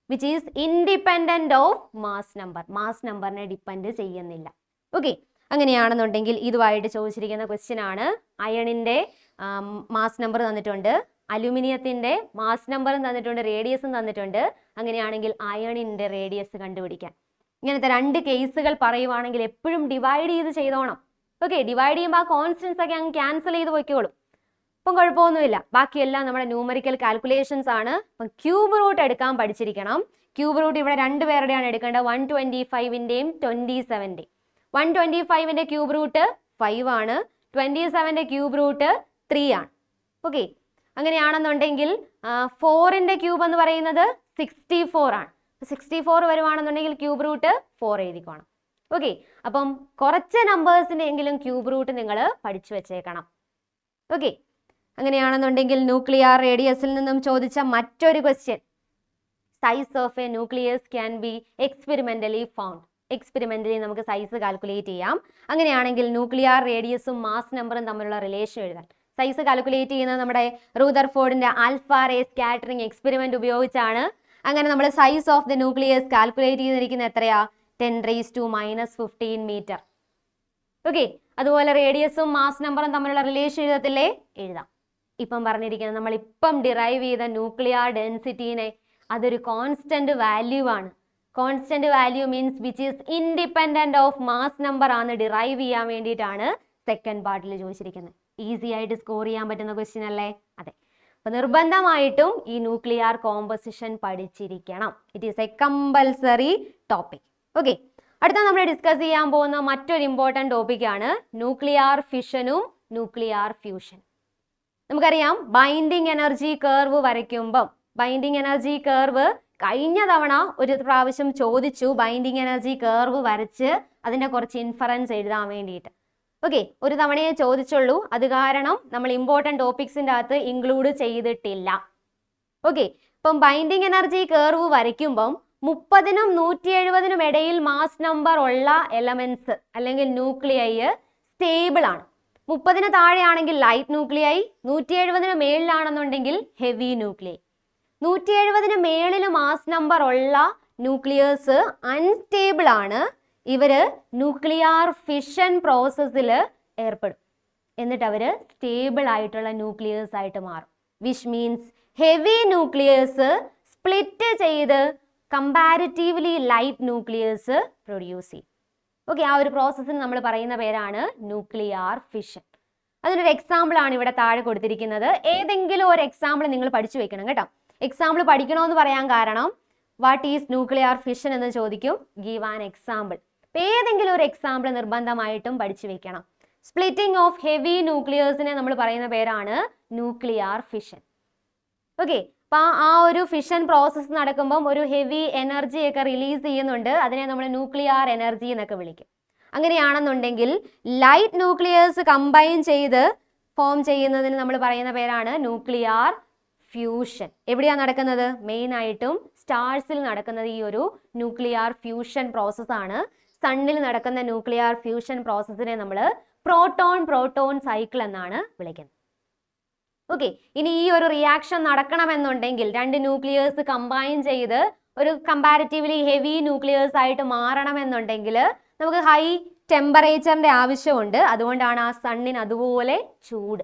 which is independent of mass number. Mass നമ്പറിനെ ഡിപ്പെൻഡ് ചെയ്യുന്നില്ല. ഓക്കെ, അങ്ങനെയാണെന്നുണ്ടെങ്കിൽ ഇതുമായിട്ട് ചോദിച്ചിരിക്കുന്ന ക്വസ്റ്റ്യൻ ആണ്. അയണിന്റെ മാസ് നമ്പർ തന്നിട്ടുണ്ട്, അലുമിനിയത്തിന്റെ മാസ് നമ്പറും തന്നിട്ടുണ്ട്, റേഡിയസും തന്നിട്ടുണ്ട്. അങ്ങനെയാണെങ്കിൽ അയണിന്റെ റേഡിയസ് കണ്ടുപിടിക്കാൻ ഇങ്ങനത്തെ രണ്ട് കേസുകൾ പറയുവാണെങ്കിൽ എപ്പോഴും ഡിവൈഡ് ചെയ്ത് ചെയ്തോണം. ഓക്കെ, ഡിവൈഡ് ചെയ്യുമ്പോൾ ആ കോൺസ്റ്റൻസ് ഒക്കെ അങ്ങ് ക്യാൻസൽ ചെയ്ത് പോയിക്കോളും. അപ്പം കുഴപ്പമൊന്നുമില്ല. ബാക്കിയെല്ലാം നമ്മുടെ ന്യൂമറിക്കൽ കാൽക്കുലേഷൻസ് ആണ്. അപ്പം ക്യൂബ് റൂട്ട് എടുക്കാൻ പഠിച്ചിരിക്കണം. ക്യൂബ് റൂട്ട് ഇവിടെ രണ്ടുപേരുടെയാണ് എടുക്കേണ്ടത്, 125ന്റെയും 27ന്റെയും. 125ന്റെ ക്യൂബ് റൂട്ട് 5 ആണ്, 27ന്റെ ക്യൂബ് റൂട്ട് 3 ആണ്. ഓക്കെ, അങ്ങനെയാണെന്നുണ്ടെങ്കിൽ 4ന്റെ ക്യൂബ് എന്ന് പറയുന്നത് 64 ആണ്. 64 വരുവാണെന്നുണ്ടെങ്കിൽ ക്യൂബ് റൂട്ട് 4 എഴുതിക്കോണം. ഓക്കെ, അപ്പം കുറച്ച് നമ്പേഴ്സിന്റെ എങ്കിലും ക്യൂബ് റൂട്ട് നിങ്ങൾ പഠിച്ചു വെച്ചേക്കണം. ഓക്കെ, അങ്ങനെയാണെന്നുണ്ടെങ്കിൽ ന്യൂക്ലിയർ റേഡിയസിൽ നിന്നും ചോദിച്ച മറ്റൊരു question, size of A nucleus can be experimentally found. Experimentally നമുക്ക് സൈസ് കാൽക്കുലേറ്റ് ചെയ്യാം. അങ്ങനെയാണെങ്കിൽ ന്യൂക്ലിയർ റേഡിയസും മാസ് നമ്പറും തമ്മിലുള്ള റിലേഷൻ എഴുതാൻ. സൈസ് കാൽക്കുലേറ്റ് ചെയ്യുന്നത് നമ്മുടെ റൂദർഫോർഡിന്റെ ആൽഫ റേ സ്കാറ്ററിംഗ് എക്സ്പെരിമെന്റ് ഉപയോഗിച്ചാണ്. അങ്ങനെ നമ്മൾ size of the nucleus calculate ചെയ്തിരിക്കുന്നത് എത്രയാ? 10⁻⁻15 മീറ്റർ. ഓക്കെ, അതുപോലെ റേഡിയസും മാസ് നമ്പറും തമ്മിലുള്ള റിലേഷൻ എഴുതത്തില്ലേ? എഴുതാം. ഇപ്പം പറഞ്ഞിരിക്കുന്നത് നമ്മൾ ഇപ്പം ഡിറൈവ് ചെയ്ത ന്യൂക്ലിയർ ഡെൻസിറ്റീനെ, അതൊരു കോൺസ്റ്റന്റ് വാല്യൂ ആണ്. Constant value means which is independent of mass number ആണ് ഡിറൈവ് ചെയ്യാൻ വേണ്ടിയിട്ടാണ് സെക്കൻഡ് പാർട്ടിൽ ചോദിച്ചിരിക്കുന്നത്. ഈസി ആയിട്ട് സ്കോർ ചെയ്യാൻ പറ്റുന്ന ക്വസ്റ്റ്യൻ അല്ലേ? അതെ. അപ്പൊ നിർബന്ധമായിട്ടും ഈ ന്യൂക്ലിയർ കോമ്പോസിഷൻ പഠിച്ചിരിക്കണം. It is a compulsory topic. Okay, അടുത്ത നമ്മൾ ഡിസ്കസ് ചെയ്യാൻ പോകുന്ന മറ്റൊരു ഇമ്പോർട്ടൻറ്റ് ടോപ്പിക്കാണ് ന്യൂക്ലിയർ ഫിഷനും ന്യൂക്ലിയർ ഫ്യൂഷൻ. നമുക്കറിയാം ബൈൻഡിങ് എനർജി കർവ് വരയ്ക്കുമ്പം, ബൈൻഡിങ് എനർജി കർവ് കഴിഞ്ഞ തവണ ഒരു പ്രാവശ്യം ചോദിച്ചു, ബൈൻഡിങ് എനർജി കർവ് വരച്ച് അതിൻ്റെ കുറച്ച് ഇൻഫറൻസ് എഴുതാൻ വേണ്ടിയിട്ട്. ഓക്കെ, ഒരു തവണയെ ചോദിച്ചുള്ളൂ. അത് കാരണം നമ്മൾ ഇമ്പോർട്ടൻറ്റ് ടോപ്പിക്സിൻ്റെ അകത്ത് ഇൻക്ലൂഡ് ചെയ്തിട്ടില്ല. ഓക്കെ, ഇപ്പം ബൈൻഡിങ് എനർജി കർവ് വരയ്ക്കുമ്പം 30നും 170നും ഇടയിൽ മാസ് നമ്പർ ഉള്ള എലമെന്റ്സ് അല്ലെങ്കിൽ ന്യൂക്ലിയൈ സ്റ്റേബിൾ ആണ്. 30ന് താഴെയാണെങ്കിൽ ലൈറ്റ് ന്യൂക്ലിയൈ, 170ന് മേളിലാണെന്നുണ്ടെങ്കിൽ ഹെവി ന്യൂക്ലിയൈ. 170ന് മേളിൽ മാസ് നമ്പർ ഉള്ള ന്യൂക്ലിയേഴ്സ് അൺസ്റ്റേബിൾ ആണ്. ഇവര് ന്യൂക്ലിയർ ഫിഷൻ പ്രോസസ്സിൽ ഏർപ്പെടും. എന്നിട്ട് അവര് സ്റ്റേബിൾ ആയിട്ടുള്ള ന്യൂക്ലിയേഴ്സ് ആയിട്ട് മാറും. Which means heavy nucleases split ചെയ്ത് കമ്പാരിറ്റീവ്ലി ലൈറ്റ് ന്യൂക്ലിയേഴ്സ് പ്രൊഡ്യൂസ് ചെയ്യും. ഓക്കെ, ആ ഒരു പ്രോസസ്സിന് നമ്മൾ പറയുന്ന പേരാണ് ന്യൂക്ലിയർ ഫിഷൻ. അതിനൊരു എക്സാമ്പിൾ ആണ് ഇവിടെ താഴെ കൊടുത്തിരിക്കുന്നത്. ഏതെങ്കിലും ഒരു എക്സാമ്പിൾ നിങ്ങൾ പഠിച്ചു വെക്കണം കേട്ടോ. എക്സാമ്പിൾ പഠിക്കണമെന്ന് പറയാൻ കാരണം വാട്ട് ഈസ് ന്യൂക്ലിയർ ഫിഷൻ എന്ന് ചോദിക്കും. Give an example. ഏതെങ്കിലും ഒരു എക്സാമ്പിൾ നിർബന്ധമായിട്ടും പഠിച്ചു വെക്കണം. സ്പ്ലിറ്റിംഗ് ഓഫ് ഹെവി ന്യൂക്ലിയേഴ്സിനെ നമ്മൾ പറയുന്ന പേരാണ് ന്യൂക്ലിയർ ഫിഷൻ. ഓക്കെ, അപ്പം ആ ഒരു ഫിഷൻ പ്രോസസ്സ് നടക്കുമ്പം ഒരു ഹെവി എനർജി ഒക്കെ റിലീസ് ചെയ്യുന്നുണ്ട്. അതിനെ നമ്മൾ ന്യൂക്ലിയർ എനർജി എന്നൊക്കെ വിളിക്കും. അങ്ങനെയാണെന്നുണ്ടെങ്കിൽ ലൈറ്റ് ന്യൂക്ലിയേഴ്സ് കമ്പൈൻ ചെയ്ത് ഫോം ചെയ്യുന്നതിന് നമ്മൾ പറയുന്ന പേരാണ് ന്യൂക്ലിയർ ഫ്യൂഷൻ. എവിടെയാണ് നടക്കുന്നത്? മെയിൻ ആയിട്ടും സ്റ്റാർസിൽ നടക്കുന്നത് ഈ ഒരു ന്യൂക്ലിയർ ഫ്യൂഷൻ പ്രോസസ്സാണ്. സണ്ണിൽ നടക്കുന്ന ന്യൂക്ലിയർ ഫ്യൂഷൻ പ്രോസസ്സിനെ നമ്മൾ പ്രോട്ടോൺ പ്രോട്ടോൺ സൈക്കിൾ എന്നാണ് വിളിക്കുന്നത്. ഓക്കെ, ഇനി ഈ ഒരു റിയാക്ഷൻ നടക്കണമെന്നുണ്ടെങ്കിൽ രണ്ട് ന്യൂക്ലിയേഴ്സ് കമ്പൈൻ ചെയ്ത് ഒരു കമ്പാരിറ്റീവ്ലി ഹെവി ന്യൂക്ലിയേഴ്സ് ആയിട്ട് മാറണമെന്നുണ്ടെങ്കിൽ നമുക്ക് ഹൈ ടെമ്പറേച്ചറിന്റെ ആവശ്യമുണ്ട്. അതുകൊണ്ടാണ് ആ സണ്ണിന് അതുപോലെ ചൂട്,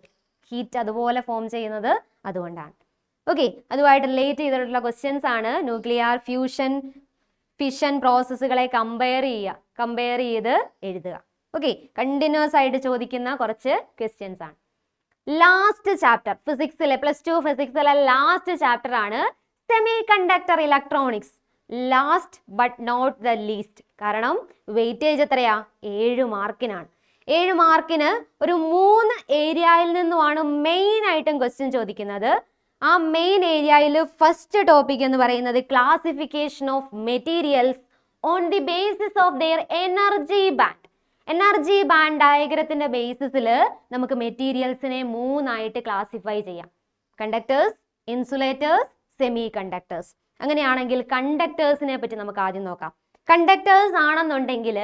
ഹീറ്റ് അതുപോലെ ഫോം ചെയ്യുന്നത്. അതുകൊണ്ടാണ്. ഓക്കെ, അതുമായിട്ട് റിലേറ്റ് ചെയ്തിട്ടുള്ള ക്വസ്റ്റ്യൻസ് ആണ് ന്യൂക്ലിയർ ഫ്യൂഷൻ ഫിഷൻ പ്രോസസ്സുകളെ കമ്പയർ ചെയ്ത് എഴുതുക. ഓക്കെ, കണ്ടിന്യൂസ് ആയിട്ട് ചോദിക്കുന്ന കുറച്ച് ക്വസ്റ്റ്യൻസ് ആണ്. ലാസ്റ്റ് ചാപ്റ്റർ ഫിസിക്സിലെ +2 ഫിസിക്സിലെ ലാസ്റ്റ് ചാപ്റ്റർ ആണ് semi conductor electronics. Last but not the least. കാരണം വെയിറ്റേജ് എത്രയാ? 7 മാർക്കിനാണ്. 7 മാർക്കിന് ഒരു 3 ഏരിയയിൽ നിന്നുമാണ് മെയിൻ ആയിട്ടും ക്വസ്റ്റ്യൻ ചോദിക്കുന്നത്. ആ മെയിൻ ഏരിയയിൽ ഫസ്റ്റ് ടോപ്പിക് എന്ന് പറയുന്നത് classification of materials on the basis of their energy band. Energy band ഡയഗ്രത്തിന്റെ ബേസിസിൽ നമുക്ക് മെറ്റീരിയൽസിനെ 3 ആയിട്ട് ക്ലാസിഫൈ ചെയ്യാം. Conductors, insulators, semiconductors. അങ്ങനെയാണെങ്കിൽ കണ്ടക്ടേഴ്സിനെ പറ്റി നമുക്ക് ആദ്യം നോക്കാം. കണ്ടക്ടേഴ്സ് ആണെന്നുണ്ടെങ്കിൽ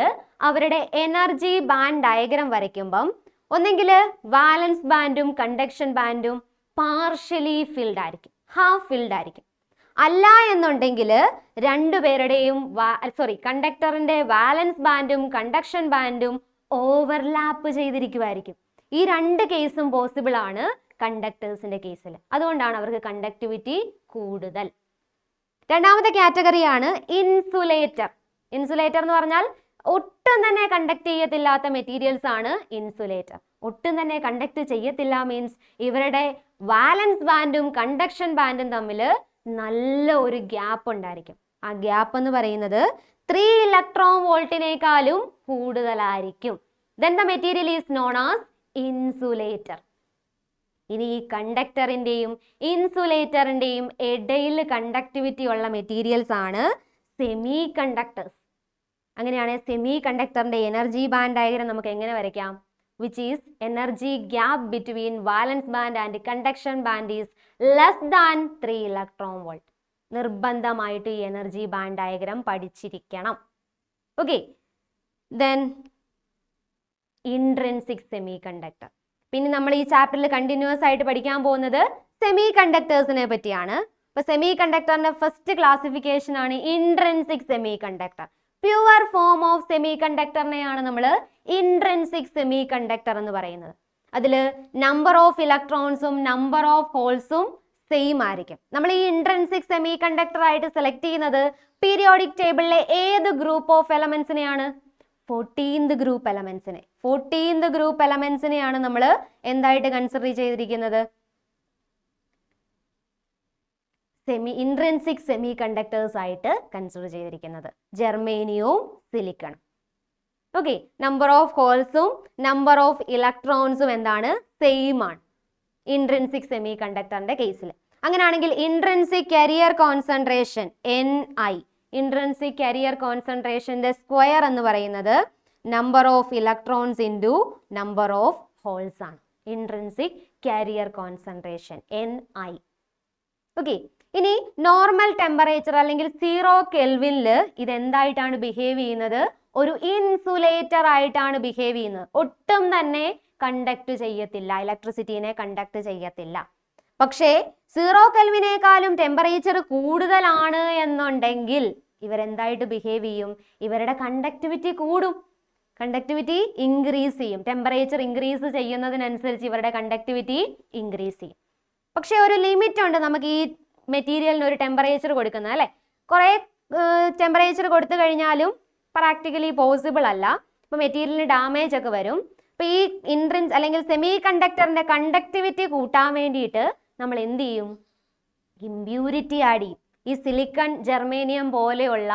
അവരുടെ എനർജി ബാൻഡ് ഡയഗ്രം വരയ്ക്കുമ്പം ഒന്നെങ്കിൽ വാലൻസ് ബാൻഡും കണ്ടക്ഷൻ ബാൻഡും പാർഷ്യലി ഫിൽഡ് ആയിരിക്കും, ഹാഫ് ഫിൽഡ് ആയിരിക്കും. അല്ല എന്നുണ്ടെങ്കിൽ രണ്ടുപേരുടെയും കണ്ടക്ടറിന്റെ വാലൻസ് ബാൻഡും കണ്ടക്ഷൻ ബാൻഡും ഓവർലാപ്പ് ചെയ്തിരിക്കുമായിരിക്കും. ഈ 2 കേസും പോസിബിൾ ആണ് കണ്ടക്ടേഴ്സിന്റെ കേസിൽ. അതുകൊണ്ടാണ് അവർക്ക് കണ്ടക്ടിവിറ്റി കൂടുതൽ. രണ്ടാമത്തെ കാറ്റഗറിയാണ് ഇൻസുലേറ്റർ. ഇൻസുലേറ്റർ എന്ന് പറഞ്ഞാൽ ഒട്ടും തന്നെ കണ്ടക്ട് ചെയ്യത്തില്ലാത്ത മെറ്റീരിയൽസ് ആണ് ഇൻസുലേറ്റർ. ഒട്ടും തന്നെ കണ്ടക്ട് ചെയ്യത്തില്ല മീൻസ് ഇവരുടെ വാലൻസ് ബാൻഡും കണ്ടക്ഷൻ ബാൻഡും തമ്മിൽ നല്ല ഒരു ഗ്യാപ്പ് ഉണ്ടായിരിക്കും. ആ ഗ്യാപ്പ് എന്ന് പറയുന്നത് 3 ഇലക്ട്രോൺ വോൾട്ടിനേക്കാളും കൂടുതലായിരിക്കും. Then the material is known as insulator. ഇനി ഈ കണ്ടക്ടറിന്റെയും ഇൻസുലേറ്ററിന്റെയും ഇടയിൽ കണ്ടക്ടിവിറ്റി ഉള്ള മെറ്റീരിയൽസ് ആണ് സെമി കണ്ടക്ടേഴ്സ്. അങ്ങനെയാണ് സെമി കണ്ടക്ടറിന്റെ എനർജി ബാൻഡ് ഡയഗ്രം നമുക്ക് എങ്ങനെ വരയ്ക്കാം? which is energy gap between valence band and conduction band is less than 3 electron volt. നിർബന്ധമായിട്ട് ഈ എനർജി ബാൻഡ് ഡയഗ്രം പഠിച്ചിരിക്കണം. Okay, then intrinsic semi conductor. പിന്നെ നമ്മൾ ഈ ചാപ്റ്ററിൽ കണ്ടിന്യൂസ് ആയിട്ട് പഠിക്കാൻ പോകുന്നത് സെമി കണ്ടക്ടേഴ്സിനെ പറ്റിയാണ്. അപ്പൊ സെമി കണ്ടക്ടറിന്റെ ഫസ്റ്റ് ക്ലാസിഫിക്കേഷൻ ആണ് intrinsic semiconductor. Pure form of സെമി കണ്ടക്ടറിനെയാണ് നമ്മൾ ഇൻട്രിൻസിക് സെമി കണ്ടക്ടർ എന്ന് പറയുന്നത്. അതിൽ നമ്പർ ഓഫ് ഇലക്ട്രോൺസും നമ്പർ ഓഫ് ഹോൾസും സെയിം ആയിരിക്കും. നമ്മൾ ഈ ഇൻട്രിൻസിക് സെമി കണ്ടക്ടർ ആയിട്ട് സെലക്ട് ചെയ്യുന്നത് പീരിയോഡിക് ടേബിളിലെ ഏത് ഗ്രൂപ്പ് ഓഫ് എലമെന്റ്സിനെയാണ്? 14th ഗ്രൂപ്പ് എലമെന്റ്സിനെ. 14th ഗ്രൂപ്പ് എലമെന്റ്സിനെയാണ് നമ്മൾ എന്തായിട്ട് കൺസിഡർ ചെയ്തിരിക്കുന്നത്? ഇൻട്രിൻസിക് സെമി കണ്ടക്ടേഴ്സ് ആയിട്ട് കൺസിഡർ ചെയ്തിരിക്കുന്നത്. ജെർമേനിയവും സിലിക്കണും. ഓക്കെ, നമ്പർ ഓഫ് ഹോൾസും നമ്പർ ഓഫ് ഇലക്ട്രോൺസും എന്താണ്? സെയിം ആണ് ഇൻട്രിൻസിക് സെമി കണ്ടക്ടറിന്റെ കേസിൽ. അങ്ങനെയാണെങ്കിൽ intrinsic carrier concentration Ni, intrinsic carrier കോൺസെൻട്രേഷന്റെ സ്ക്വയർ എന്ന് പറയുന്നത് number of electrons into number of holes ആണ്. Intrinsic carrier concentration Ni. Okay, ഇനി നോർമൽ ടെമ്പറേച്ചർ അല്ലെങ്കിൽ 0 കെൽവിനിൽ ഇത് എന്തായിട്ടാണ് ബിഹേവ് ചെയ്യുന്നത്? ഒരു ഇൻസുലേറ്റർ ആയിട്ടാണ് ബിഹേവ് ചെയ്യുന്നത്. ഒട്ടും തന്നെ കണ്ടക്ട് ചെയ്യത്തില്ല, ഇലക്ട്രിസിറ്റിനെ കണ്ടക്ട് ചെയ്യത്തില്ല. പക്ഷേ 0 കെൽവിനേക്കാളും ടെമ്പറേച്ചർ കൂടുതലാണ് എന്നുണ്ടെങ്കിൽ ഇവരെന്തായിട്ട് ബിഹേവ് ചെയ്യും? ഇവരുടെ കണ്ടക്ടിവിറ്റി കൂടും, കണ്ടക്ടിവിറ്റി ഇൻക്രീസ് ചെയ്യും. ടെമ്പറേച്ചർ ഇൻക്രീസ് ചെയ്യുന്നതിനനുസരിച്ച് ഇവരുടെ കണ്ടക്ടിവിറ്റി ഇൻക്രീസ് ചെയ്യും. പക്ഷെ ഒരു ലിമിറ്റ് ഉണ്ട് നമുക്ക് ഈ മെറ്റീരിയലിന് ഒരു ടെമ്പറേച്ചർ കൊടുക്കുന്നത്, അല്ലേ? കുറേ ടെമ്പറേച്ചർ കൊടുത്തു കഴിഞ്ഞാലും പ്രാക്ടിക്കലി പോസിബിൾ അല്ല. അപ്പോൾ മെറ്റീരിയലിന് ഡാമേജ് ഒക്കെ വരും. അപ്പോൾ ഈ അല്ലെങ്കിൽ സെമി കണ്ടക്ടറിന്റെ കണ്ടക്ടിവിറ്റി കൂട്ടാൻ വേണ്ടിയിട്ട് നമ്മൾ എന്ത് ചെയ്യും? ഇമ്പ്യൂരിറ്റി ആഡ് ചെയ്യും. ഈ സിലിക്കൺ, ജെർമേനിയം പോലെയുള്ള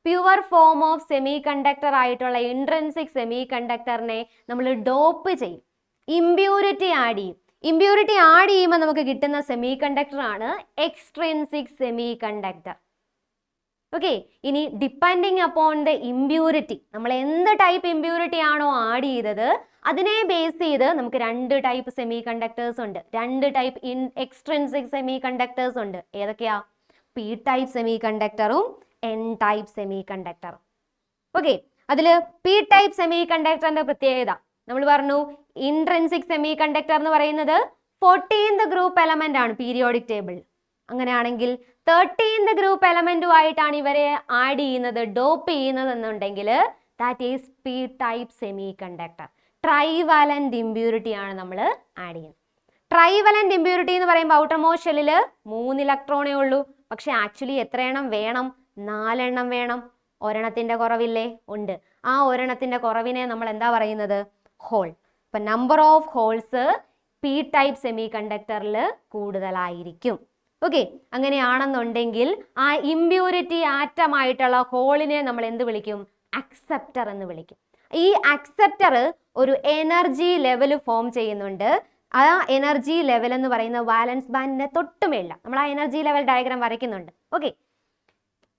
pure form of semi conductor ആയിട്ടുള്ള ഇൻട്രിൻസിക് സെമി കണ്ടക്ടറിനെ നമ്മൾ ഡോപ്പ് ചെയ്യും, ഇമ്പ്യൂരിറ്റി ആഡ് ചെയ്യും. ഇമ്പ്യൂരിറ്റി ആഡ് ചെയ്യുമ്പോൾ നമുക്ക് കിട്ടുന്ന സെമി കണ്ടക്ടർ ആണ് എക്സ്ട്രിൻസിക് സെമി കണ്ടക്ടർ. ഓക്കെ, ഇനി ഡിപ്പെൻഡിങ് അപ്പോൺ ദ ഇമ്പ്യൂരിറ്റി, നമ്മൾ എന്ത് ടൈപ്പ് ഇമ്പ്യൂരിറ്റി ആണോ ആഡ് ചെയ്തത് അതിനെ ബേസ് ചെയ്ത് നമുക്ക് 2 ടൈപ്പ് സെമി കണ്ടക്ടേഴ്സ് ഉണ്ട്. 2 ടൈപ്പ് എക്സ്ട്രിൻസിക് സെമി കണ്ടക്ടേഴ്സ് ഉണ്ട്. ഏതൊക്കെയാ? പി ടൈപ്പ് സെമി കണ്ടക്ടറും എൻ ടൈപ്പ് സെമി കണ്ടക്ടറും. ഓക്കെ, അതിൽ പി ടൈപ്പ് സെമി കണ്ടക്ടറിന്റെ പ്രത്യേകത നമ്മൾ പറഞ്ഞു, ഇൻട്രിൻസിക് സെമി കണ്ടക്ടർ എന്ന് പറയുന്നത് 14th ഗ്രൂപ്പ് എലമെന്റ് ആണ് പീരിയോഡിക് ടേബിൾ. അങ്ങനെയാണെങ്കിൽ 13th ഗ്രൂപ്പ് എലമെന്റുമായിട്ടാണ് ഇവരെ ആഡ് ചെയ്യുന്നത്, ഡോപ്പ് ചെയ്യുന്നത് എന്നുണ്ടെങ്കിൽ that is P type semi conductor. Trivalent impurity ആണ് നമ്മൾ ആഡ് ചെയ്യുന്നത്. ട്രൈവാലന്റ് ഇമ്പ്യൂരിറ്റി എന്ന് പറയുമ്പോൾ ഔട്ടർ മോസ്റ്റ് ഷെല്ലിൽ 3 ഇലക്ട്രോണേ ഉള്ളൂ. പക്ഷെ ആക്ച്വലി എത്ര എണ്ണം വേണം? 4 എണ്ണം വേണം. ഒരെണ്ണത്തിന്റെ കുറവില്ലേ? ഉണ്ട്. ആ ഒരെണ്ണത്തിന്റെ കുറവിനെ നമ്മൾ എന്താ പറയുന്നത്? ഹോൾ. ഇപ്പൊ number of holes P type സെമി കണ്ടക്ടറിൽ കൂടുതലായിരിക്കും. ഓക്കെ, അങ്ങനെയാണെന്നുണ്ടെങ്കിൽ ആ ഇമ്പ്യൂരിറ്റി ആറ്റമായിട്ടുള്ള ഹോളിനെ നമ്മൾ എന്ത് വിളിക്കും? അക്സെപ്റ്റർ എന്ന് വിളിക്കും. ഈ അക്സെപ്റ്റർ ഒരു എനർജി ലെവൽ ഫോം ചെയ്യുന്നുണ്ട്. ആ എനർജി ലെവൽ എന്ന് പറയുന്ന വാലൻസ് ബാൻഡിന്റെ തൊട്ടുമേളില. നമ്മൾ ആ എനർജി ലെവൽ ഡയഗ്രാം വരയ്ക്കുന്നുണ്ട്.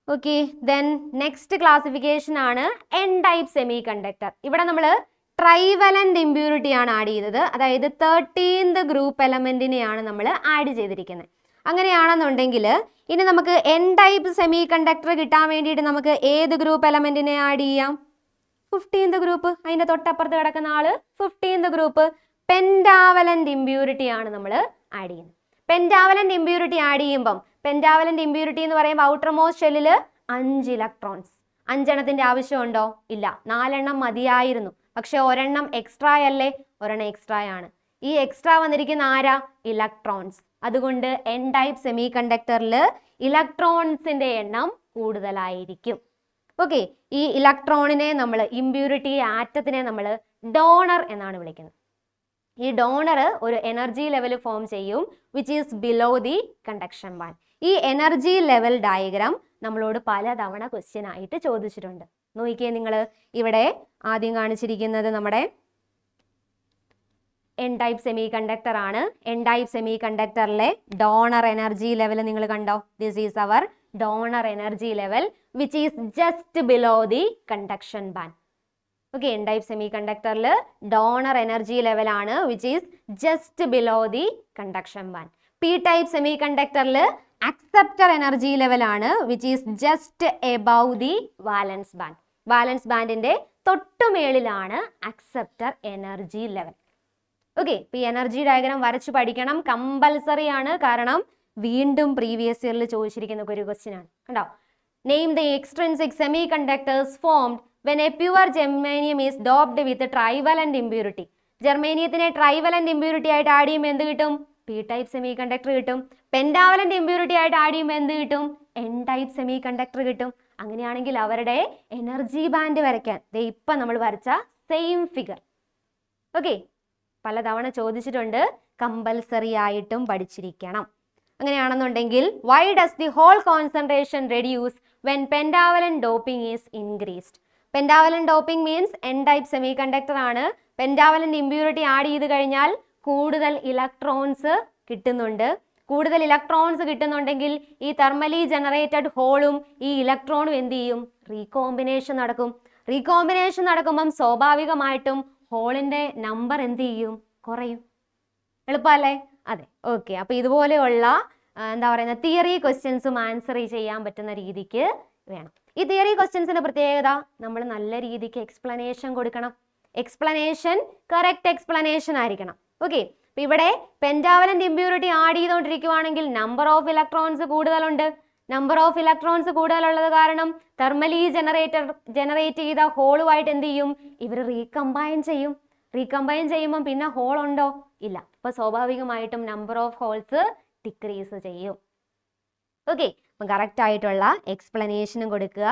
ഓക്കെ, ദെൻ നെക്സ്റ്റ് ക്ലാസിഫിക്കേഷൻ ആണ് എൻ ടൈപ്പ് സെമി കണ്ടക്ടർ. ഇവിടെ നമ്മൾ ട്രൈവലന്റ് ഇമ്പ്യൂരിറ്റി ആണ് ആഡ് ചെയ്തത്. അതായത് 13th ഗ്രൂപ്പ് എലമെന്റിനെയാണ് നമ്മൾ ആഡ് ചെയ്തിരിക്കുന്നത്. അങ്ങനെയാണെന്നുണ്ടെങ്കിൽ ഇനി നമുക്ക് എൻ ടൈപ്പ് സെമി കണ്ടക്ടർ കിട്ടാൻ വേണ്ടിയിട്ട് നമുക്ക് ഏത് ഗ്രൂപ്പ് എലമെന്റിനെ ആഡ് ചെയ്യാം? 15th group. അതിന്റെ തൊട്ടപ്പുറത്ത് കിടക്കുന്ന ആള് 15th ഗ്രൂപ്പ്. പെൻറ്റാവലന്റ് ഇമ്പ്യൂരിറ്റി ആണ് നമ്മൾ ആഡ് ചെയ്യുന്നത്. പെൻറ്റാവലന്റ് ഇമ്പ്യൂരിറ്റി ആഡ് ചെയ്യുമ്പം, പെൻറ്റാവലന്റ് ഇമ്പ്യൂരിറ്റി എന്ന് പറയുമ്പോൾ ഔട്ടർ മോസ്റ്റ് ഷെല്ലിൽ 5 ഇലക്ട്രോൺസ്. 5 എണ്ണത്തിന്റെ ആവശ്യമുണ്ടോ? ഇല്ല, 4 എണ്ണം മതിയായിരുന്നു. പക്ഷെ ഒരെണ്ണം എക്സ്ട്രാ അല്ലേ? ഒരെണ്ണം എക്സ്ട്രാ ആണ്. ഈ എക്സ്ട്രാ വന്നിരിക്കുന്ന ആരാ? ഇലക്ട്രോൺസ്. അതുകൊണ്ട് എൻ ടൈപ്പ് സെമി കണ്ടക്ടറിൽ ഇലക്ട്രോൺസിന്റെ എണ്ണം കൂടുതലായിരിക്കും. ഓക്കെ, ഈ ഇലക്ട്രോണിനെ നമ്മൾ, ഇമ്പ്യൂരിറ്റി ആറ്റത്തിനെ നമ്മൾ ഡോണർ എന്നാണ് വിളിക്കുന്നത്. ഈ ഡോണർ ഒരു എനർജി ലെവൽ ഫോം ചെയ്യും which is below the conduction band. ഈ എനർജി ലെവൽ ഡയഗ്രാം നമ്മളോട് പലതവണ ക്വസ്റ്റ്യൻ ആയിട്ട് ചോദിച്ചിട്ടുണ്ട്. നോക്കിയേ നിങ്ങൾ, ഇവിടെ ആദ്യം കാണിച്ചിരിക്കുന്നത് നമ്മുടെ എൻ ടൈപ്പ് സെമി കണ്ടക്ടർ ആണ്. എൻ ടൈപ്പ് സെമി കണ്ടക്ടറിലെ ഡോണർ എനർജി ലെവൽ നിങ്ങൾ കണ്ടോ? This is our donor energy level which is just below the conduction band. Okay, N type സെമി കണ്ടക്ടറിൽ ഡോണർ എനർജി ലെവൽ ആണ് which is just below the conduction band. P type സെമി കണ്ടക്ടറിൽ acceptor energy level ആണ് which is just above the valence band. Valence ബാൻഡിന്റെ തൊട്ടുമേളിലാണ് acceptor energy level. Okay, ഇപ്പൊ ഈ എനർജി ഡയഗ്രാം വരച്ചു പഠിക്കണം, കമ്പൽസറി ആണ്. കാരണം വീണ്ടും പ്രീവിയസ് ഇയറിൽ ചോദിച്ചിരിക്കുന്ന ഒരു ക്വസ്റ്റ്യൻ ആണ്. കണ്ടോ? Name the extrinsic semiconductors formed when a pure germanium is doped with trivalent impurity. ജർമേനിയത്തിനെ ട്രൈവലന്റ് ഇമ്പ്യൂരിറ്റി ആയിട്ട് ആഡ് ചെയ്യുമ്പോൾ എന്ത് കിട്ടും? പി ടൈപ്പ് സെമി കണ്ടക്ടർ കിട്ടും. പെൻറ്റാവലന്റ് ഇമ്പ്യൂരിറ്റി ആയിട്ട് ആഡ് ചെയ്യുമ്പോൾ എന്ത് കിട്ടും? എൻ ടൈപ്പ് സെമി കണ്ടക്ടർ കിട്ടും. അങ്ങനെയാണെങ്കിൽ അവരുടെ എനർജി ബാൻഡ് വരയ്ക്കാൻ ഇപ്പം നമ്മൾ വരച്ച സെയിം ഫിഗർ. ഓക്കെ, പലതവണ ചോദിച്ചിട്ടുണ്ട്, കമ്പൽസറി ആയിട്ടും പഠിച്ചിരിക്കണം. അങ്ങനെയാണെന്നുണ്ടെങ്കിൽ why does the whole concentration reduce when pentavalent doping is increased? Pentavalent doping means N type semiconductor ആണ്. പെൻറ്റാവലന്റ് ഇമ്പ്യൂരിറ്റി ആഡ് ചെയ്ത് കഴിഞ്ഞാൽ കൂടുതൽ ഇലക്ട്രോൺസ് കിട്ടുന്നുണ്ട്. കൂടുതൽ ഇലക്ട്രോൺസ് കിട്ടുന്നുണ്ടെങ്കിൽ ഈ തെർമലി ജനറേറ്റഡ് ഹോളും ഈ ഇലക്ട്രോണും എന്ത് ചെയ്യും? റീകോമ്പിനേഷൻ നടക്കും. റീകോമ്പിനേഷൻ നടക്കുമ്പം സ്വാഭാവികമായിട്ടും ഹോളിന്റെ നമ്പർ എന്ത് ചെയ്യും? കുറയും. എളുപ്പമല്ലേ? അതെ. ഓക്കെ, അപ്പൊ ഇതുപോലെയുള്ള എന്താ പറയുന്ന തിയറി ക്വസ്റ്റ്യൻസും ആൻസർ ചെയ്യാൻ പറ്റുന്ന രീതിക്ക് വേണം. ഈ തിയറി ക്വസ്റ്റ്യൻസിന്റെ പ്രത്യേകത, നമ്മൾ നല്ല രീതിക്ക് എക്സ്പ്ലനേഷൻ കൊടുക്കണം. എക്സ്പ്ലനേഷൻ കറക്റ്റ് എക്സ്പ്ലനേഷൻ ആയിരിക്കണം. ഓക്കെ, അപ്പൊ ഇവിടെ പെൻറ്റാവലന്റ് ഇമ്പ്യൂരിറ്റി ആഡ് ചെയ്തുകൊണ്ടിരിക്കുവാണെങ്കിൽ നമ്പർ ഓഫ് ഇലക്ട്രോൺസ് കൂടുതലുണ്ട്. നമ്പർ ഓഫ് ഇലക്ട്രോൺസ് കൂടുതലുള്ളത് കാരണം തെർമലി ജനറേറ്റ് ചെയ്ത ഹോളുമായിട്ട് എന്ത് ചെയ്യും? ഇവർ റീകമ്പൈൻ ചെയ്യും. റീകമ്പൈൻ ചെയ്യുമ്പോൾ പിന്നെ ഹോൾ ഉണ്ടോ? ഇല്ല. അപ്പൊ സ്വാഭാവികമായിട്ടും നമ്പർ ഓഫ് ഹോൾസ് ഡിക്രീസ് ചെയ്യും. ഓക്കെ, അപ്പം കറക്റ്റ് ആയിട്ടുള്ള എക്സ്പ്ലനേഷനും കൊടുക്കുക.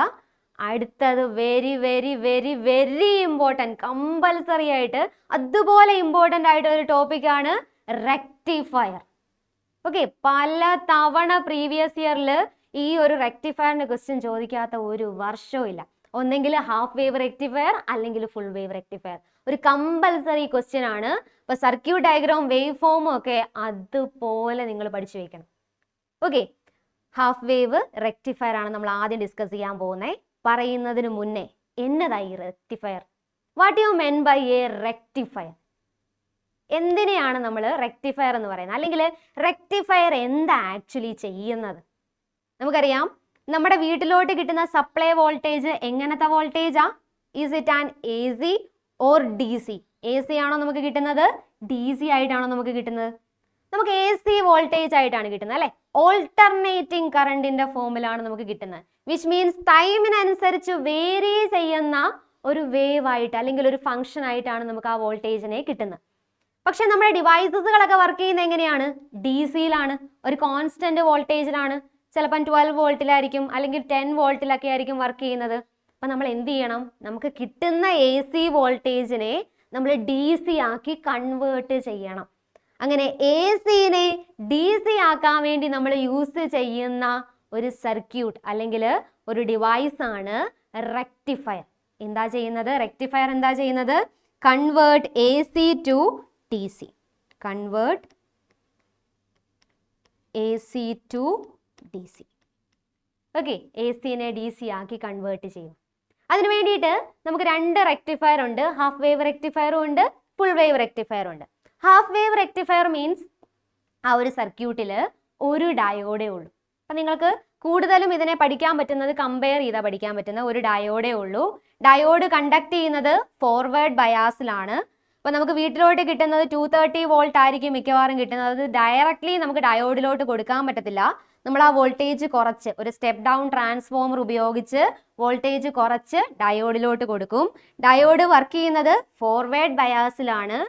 അടുത്തത് very very very very important, compulsory ആയിട്ട് അതുപോലെ ഇമ്പോർട്ടൻ്റ് ആയിട്ട് ഒരു ടോപ്പിക്കാണ് റെക്ടിഫയർ. ഓക്കെ, പല തവണ പ്രീവിയസ് ഇയറിൽ ഈ ഒരു റെക്ടിഫയറിന്റെ ക്വസ്റ്റ്യൻ ചോദിക്കാത്ത ഒരു വർഷവും ഇല്ല. ഒന്നെങ്കിൽ ഹാഫ് വേവ് റെക്ടിഫയർ അല്ലെങ്കിൽ ഫുൾ വേവ് റെക്ടിഫയർ. ഒരു കമ്പൽസറി ക്വസ്റ്റ്യൻ ആണ്. അപ്പൊ സർക്യൂട്ട് ഡയഗ്രാം, വേവ് ഫോമും ഒക്കെ അതുപോലെ നിങ്ങൾ പഠിച്ചു വെക്കണം. ഓക്കെ, ഹാഫ് വേവ് റെക്ടിഫയർ ആണ് നമ്മൾ ആദ്യം ഡിസ്കസ് ചെയ്യാൻ പോകുന്നത്. പറയുന്നതിന് മുന്നേ എന്നതായി rectifier? What you mean by a rectifier? എന്തിനെയാണ് നമ്മൾ റെക്ടിഫയർ എന്ന് പറയുന്നത്? അല്ലെങ്കിൽ റെക്ടിഫയർ എന്താ ആക്ച്വലി ചെയ്യുന്നത്? നമുക്കറിയാം നമ്മുടെ വീട്ടിലോട്ട് കിട്ടുന്ന സപ്ലൈ വോൾട്ടേജ് എങ്ങനത്തെ വോൾട്ടേജാ? Is it an AC or DC? AC ആണോ നമുക്ക് കിട്ടുന്നത്? DC ആയിട്ടാണോ നമുക്ക് കിട്ടുന്നത്? നമുക്ക് AC വോൾട്ടേജ് ആയിട്ടാണ് കിട്ടുന്നത് അല്ലെ? ഓൾട്ടർനേറ്റിംഗ് കറണ്ടിന്റെ ഫോമിലാണ് നമുക്ക് കിട്ടുന്നത്. വിച്ച് മീൻസ് ടൈമിനനുസരിച്ച് വേരി ചെയ്യുന്ന ഒരു വേവ് ആയിട്ട് അല്ലെങ്കിൽ ഒരു ഫംഗ്ഷൻ ആയിട്ടാണ് നമുക്ക് ആ വോൾട്ടേജിനെ കിട്ടുന്നത്. പക്ഷെ നമ്മുടെ ഡിവൈസസുകളൊക്കെ വർക്ക് ചെയ്യുന്നത് എങ്ങനെയാണ്? DC-യിലാണ്, ഒരു കോൺസ്റ്റന്റ് വോൾട്ടേജിലാണ്. ചിലപ്പം 12 വോൾട്ടിലായിരിക്കും അല്ലെങ്കിൽ 10 വോൾട്ടിലൊക്കെ ആയിരിക്കും വർക്ക് ചെയ്യുന്നത്. അപ്പം നമ്മൾ എന്ത് ചെയ്യണം? നമുക്ക് കിട്ടുന്ന AC വോൾട്ടേജിനെ നമ്മൾ DC ആക്കി കൺവേർട്ട് ചെയ്യണം. അങ്ങനെ AC-നെ DC ആക്കാൻ വേണ്ടി നമ്മൾ യൂസ് ചെയ്യുന്ന ഒരു സർക്യൂട്ട് അല്ലെങ്കിൽ ഒരു ഡിവൈസ് ആണ് റെക്ടിഫയർ. എന്താ ചെയ്യുന്നത്? റെക്ടിഫയർ എന്താ ചെയ്യുന്നത്? Convert AC to DC. Convert AC to DC. Okay, AC-നെ DC ആക്കി കൺവേർട്ട് ചെയ്യും. അതിന് വേണ്ടിയിട്ട് നമുക്ക് 2 റെക്ടിഫയർ ഉണ്ട്. ഹാഫ് വേവ് റെക്ടിഫയറും ഉണ്ട്, ഫുൾ വേവ് റെക്ടിഫയറും ഉണ്ട്. ഹാഫ് വേവ് റെക്ടിഫയർ മീൻസ് ആ ഒരു സർക്യൂട്ടിൽ ഒരു ഡയോഡേ ഉള്ളൂ. അപ്പം നിങ്ങൾക്ക് കൂടുതലും ഇതിനെ പഠിക്കാൻ പറ്റുന്നത്, കമ്പയർ ചെയ്താൽ പഠിക്കാൻ പറ്റുന്ന ഒരു ഡയോഡേ ഉള്ളൂ. ഡയോഡ് കണ്ടക്ട് ചെയ്യുന്നത് ഫോർവേഡ് ബയാസിലാണ്. അപ്പോൾ നമുക്ക് വീട്ടിലോട്ട് കിട്ടുന്നത് 230 വോൾട്ട് ആയിരിക്കും മിക്കവാറും കിട്ടുന്നത്. അത് ഡയറക്റ്റ്ലി നമുക്ക് ഡയോഡിലോട്ട് കൊടുക്കാൻ പറ്റത്തില്ല. നമ്മൾ ആ വോൾട്ടേജ് കുറച്ച് ഒരു സ്റ്റെപ്പ് ഡൗൺ ട്രാൻസ്ഫോമർ ഉപയോഗിച്ച് വോൾട്ടേജ് കുറച്ച് ഡയോഡിലോട്ട് കൊടുക്കും. ഡയോഡ് വർക്ക് ചെയ്യുന്നത് ഫോർവേഡ് ബയാസിലാണ്.